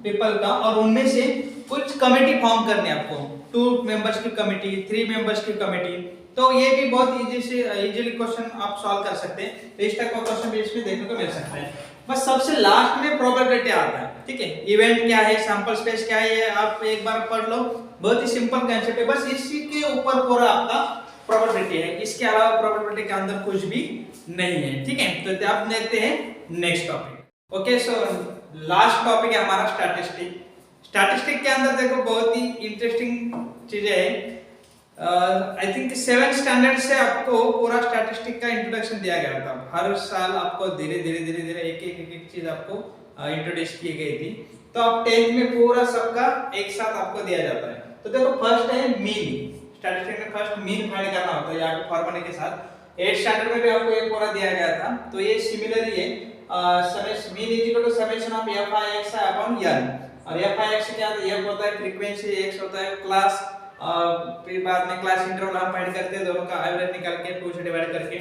पीपल का, और उनमें से कुछ कमेटी फॉर्म करनी है आपको। 2 मेंबर्स की कमेटी, 3 मेंबर्स की कमेटी। तो ये भी बहुत इजीली क्वेश्चन आप सॉल्व कर सकते हैं। तो इस टाइप का क्वेश्चन भी इसमें देखने को मिल सकता है। बस सबसे लास्ट में प्रोबेबिलिटी आता है, ठीक है। इवेंट क्या है, सैंपल स्पेस क्या है, ये आप एक बार पढ़ लो, बहुत ही सिंपल कांसेप्ट है। बस इसी के ऊपर पूरा आपका प्रोबेबिलिटी है, इसके अलावा प्रोबेबिलिटी के अंदर कुछ भी नहीं है, ठीक है। तो आप देखते हैं next topic. Okay, so last topic है हमारा स्टैटिस्टिक। स्टैटिस्टिक के अंदर देखो बहुत ही इंटरेस्टिंग चीजें हैं। आई थिंक 7th स्टैंडर्ड से आपको पूरा स्टैटिस्टिक का इंट्रोडक्शन दिया गया था। हर साल आपको धीरे धीरे एक चीज आपको इंट्रोड्यूस की गई थी। तो आप 10th में पूरा सबका एक साथ आपको दिया जाता है। तो देखो फर्स्ट है मीन। स्टैटिस्टिक में फर्स्ट मीन फाइंड करना होता है, यहाँ पे फॉर्मूले के साथ। 8th स्टैंडर्ड में भी आपको एक पूरा दिया गया था। तो ये सिमिलर ही है, mean is equal to summation of f(i(x) upon n। और f(i(x) क्या होता है? f होता है फ्रीक्वेंसी, x होता है क्लास, फिर बाद में क्लास इंटरवल हम फाइंड करते हैं, दोनों का एवरेज निकाल के 2 से डिवाइड करके,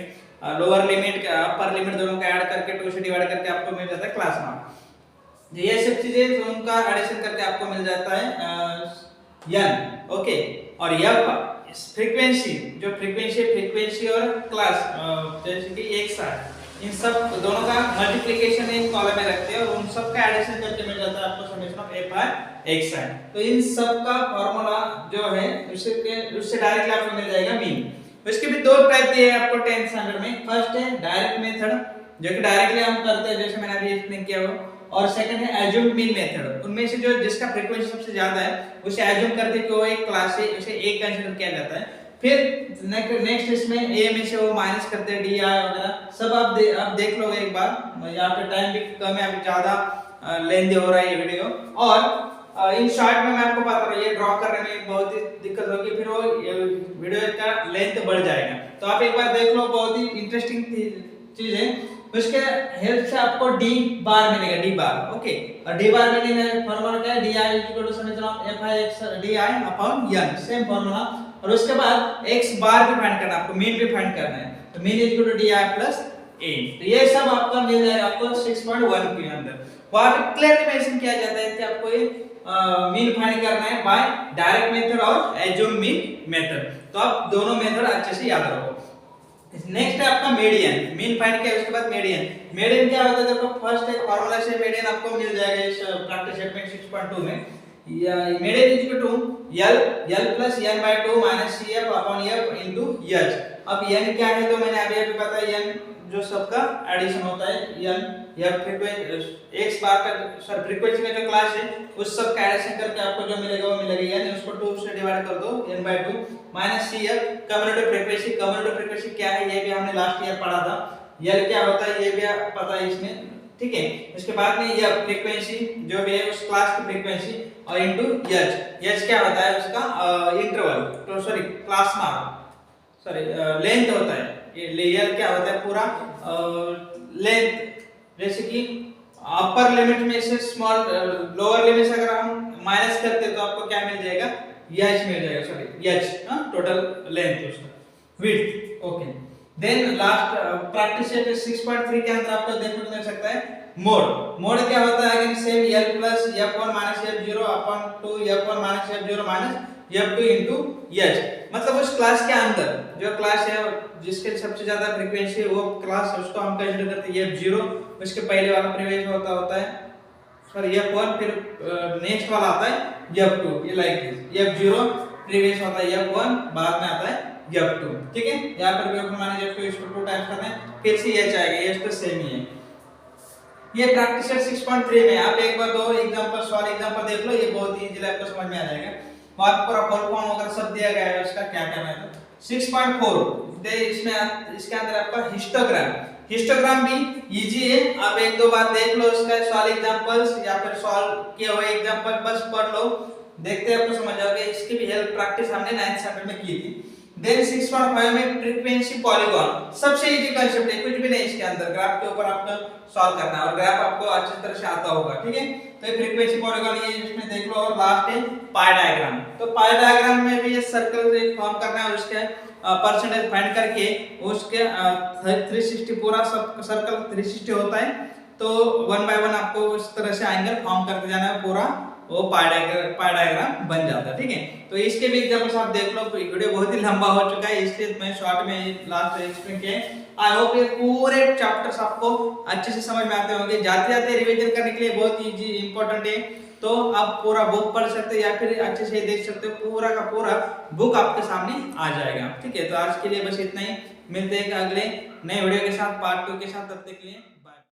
लोअर लिमिट का अपर लिमिट दोनों का ऐड करके 2 से डिवाइड करके आपको मिल जाता है क्लास मार्क। ये सब चीजें उनका एडिशन करके आपको मिल जाता है n। ओके, और f फ्रीक्वेंसी, जो फ्रीक्वेंसी और क्लास जैसे कि एक साथ इन सब दोनों का मल्टीप्लिकेशन एक कॉलम में रखते हैं और उन सब का एडिशन करके मिल जाता है आपको समेशन ऑफ f(i(x). तो इन सब का फार्मूला जो है उससे डायरेक्टली आपको मिल जाएगा मीन। इसके भी 2 टाइप दिए हैं आपको 10th स्टैंडर्ड में। फर्स्ट है डायरेक्ट मेथड, जो कि डायरेक्टली हम करते हैं, जैसे मैंने अभी एक्सप्लेन किया वो। और सेकंड है एज्यूम्ड मीन मेथड। उनमें से जो जिसका फ्रीक्वेंसी सबसे ज्यादा है उसे एज्यूम करते कि वो एक क्लास है, उसे एक कंसीडर किया जाता है। फिर नेक्स्ट इसमें a में से वो माइनस करते हैं di वगैरह सब आप देख लोगे एक बार। यहाँ पे टाइम भी कम है, अभी ज्यादा लेंथी हो रहा है ये वीडियो। और इन शॉर्ट में मैं आपको बता रहा हूँ, ये ड्रॉ करने में बहुत ही दिक्कत होगी, फिर वो वीडियो का लेंथ बढ़ जाएगा। तो आप एक बार देख लो, बहुत ही इंटरेस्टिंग चीज है। उसके हेल्प से आपको डी बार मिलेगा, डी बार। ओके, और डी बार मिलने का फार्मूला क्या है? di equal to summation of f(i(x) di upon n, same formula. और उसके बाद x बार भी फाइंड करना है आपको, मीन भी फाइंड करना है। तो mean is equal to di plus a। तो ये सब आपका मिल जाएगा आपको 6.1 के अंदर। वहां पे क्लियरली मेंशन किया जाता है कि आपको ये मीन फाइंड करना है बाय डायरेक्ट मेथड और एज्यूम मीन मेथड। तो आप दोनों मेथड अच्छे से याद रखो। नेक्स्ट है आपका मीडियन। मीन फाइंड किया उसके बाद मीडियन क्या होता है? देखो फर्स्ट एक फार्मूला से मीडियन आपको मिल जाएगा इस प्रैक्टिस स्टेटमेंट 6.2 में। Median is equal to L plus N by 2 minus C F upon F into H. अब एन क्या है तो मैंने अभी अभी बताया, एन जो सबका एडिशन होता है, एन या फ्रीक्वेंसी एक्स बार का सॉरी फ्रीक्वेंसी का जो क्लास है उस सब का एडिशन करके आपको जो मिलेगा वो मिलेगा एन, उसको 2 से डिवाइड कर दो n by 2 minus C F cumulative frequency. Cumulative frequency क्या है ये भी हमने लास्ट ईयर पढ़ा था, एल क्या होता है ये भी पता है इसमें, ठीक है। उसके बाद में यह फ्रीक्वेंसी जो भी है उस क्लास की फ्रीक्वेंसी और इनटू एच क्या होता है उसका इंटरवल, तो sorry class mark sorry length होता है, ये लेयर क्या होता है पूरा लेंथ, जैसे कि अपर लिमिट में से स्मॉल लोअर लिमिट से अगर हम माइनस करते तो आपको क्या मिल जाएगा, एच मिल जाएगा, सॉरी एच टोटल लेंथ उसका width. Okay, then last practice set 6.3 के अंदर आपको देखने को मिल सकता है मोड क्या होता है, again same l plus f1 minus f0 upon 2 f1 minus f0 minus f2 into h। मतलब उस क्लास के अंदर जो क्लास है जिसके सबसे ज्यादा फ्रीक्वेंसी है वो क्लास है, उसको हम कंसीडर करते हैं f0, उसके पहले वाला प्रीवियस होता है सॉरी f1, फिर नेक्स्ट वाला आता है f2, ये लाइक दिस f0 प्रीवियस होता है f1, बाद में आता है f2, ठीक है। यहां पर भी f1 माइनस f2 इसको 2 टाइम्स करना है, फिर से h आएगा, ये तो सेम ही है। ये प्रैक्टिस सेट 6.3 में आप एक बार दो एग्जांपल सॉल्व एग्जांपल देख लो, ये बहुत ही इजीली आपको समझ में आ जाएगा। वहां पर फुल फॉर्म वगैरह सब दिया गया है, उसका क्या करना है। 6.4 दे इसमें इसके अंदर आपका हिस्टोग्राम भी इजी है, आप एक दो बार देख लो उसका सॉल्व एग्जांपल्स या फिर सॉल्व किए हुए एग्जांपल बस पढ़ लो, देखते हैं आपको समझ जाओगे। इसकी भी हेल्प प्रैक्टिस हमने 9th स्टैंडर्ड में की थी। देन 6.5 में फ्रीक्वेंसी पॉलीगॉन, सबसे इजी कांसेप्ट है, कुछ भी नहीं इसके अंदर, ग्राफ के ऊपर आपको सॉल्व करना है और ग्राफ आपको अच्छी तरह से आता होगा, ठीक है। तो ये फ्रीक्वेंसी पॉलीगॉन ये इसमें देख लो, और लास्ट है पाई डायग्राम। तो पाई डायग्राम में भी ये सर्कल से फॉर्म करना है, उसके परसेंटेज फाइंड करके उसके 360 पूरा सब सर्कल 360 होता है, तो 1 बाय 1 आपको उस तरह से एंगल फॉर्म करते जाना है, पूरा वो पाई डायग्राम बन जाता है, ठीक है। तो इसके भी एग्जांपल्स आप देख लो, तो वीडियो बहुत ही लंबा हो चुका है इसलिए मैं शॉर्ट में लास्ट एक्सप्लेन किया। आई होप ये पूरे चैप्टर्स आपको अच्छे से समझ में आते होंगे, जाते जाते रिवीजन करने के लिए बहुत इजी इंपॉर्टेंट है। तो आप पूरा बुक पढ़ सकते हो या फिर अच्छे से देख सकते हो, पूरा का पूरा बुक आपके सामने आ जाएगा, ठीक है। तो आज के लिए बस इतना ही, मिलते हैं अगले नए वीडियो के साथ पार्ट 2 के साथ, तब तक के लिए।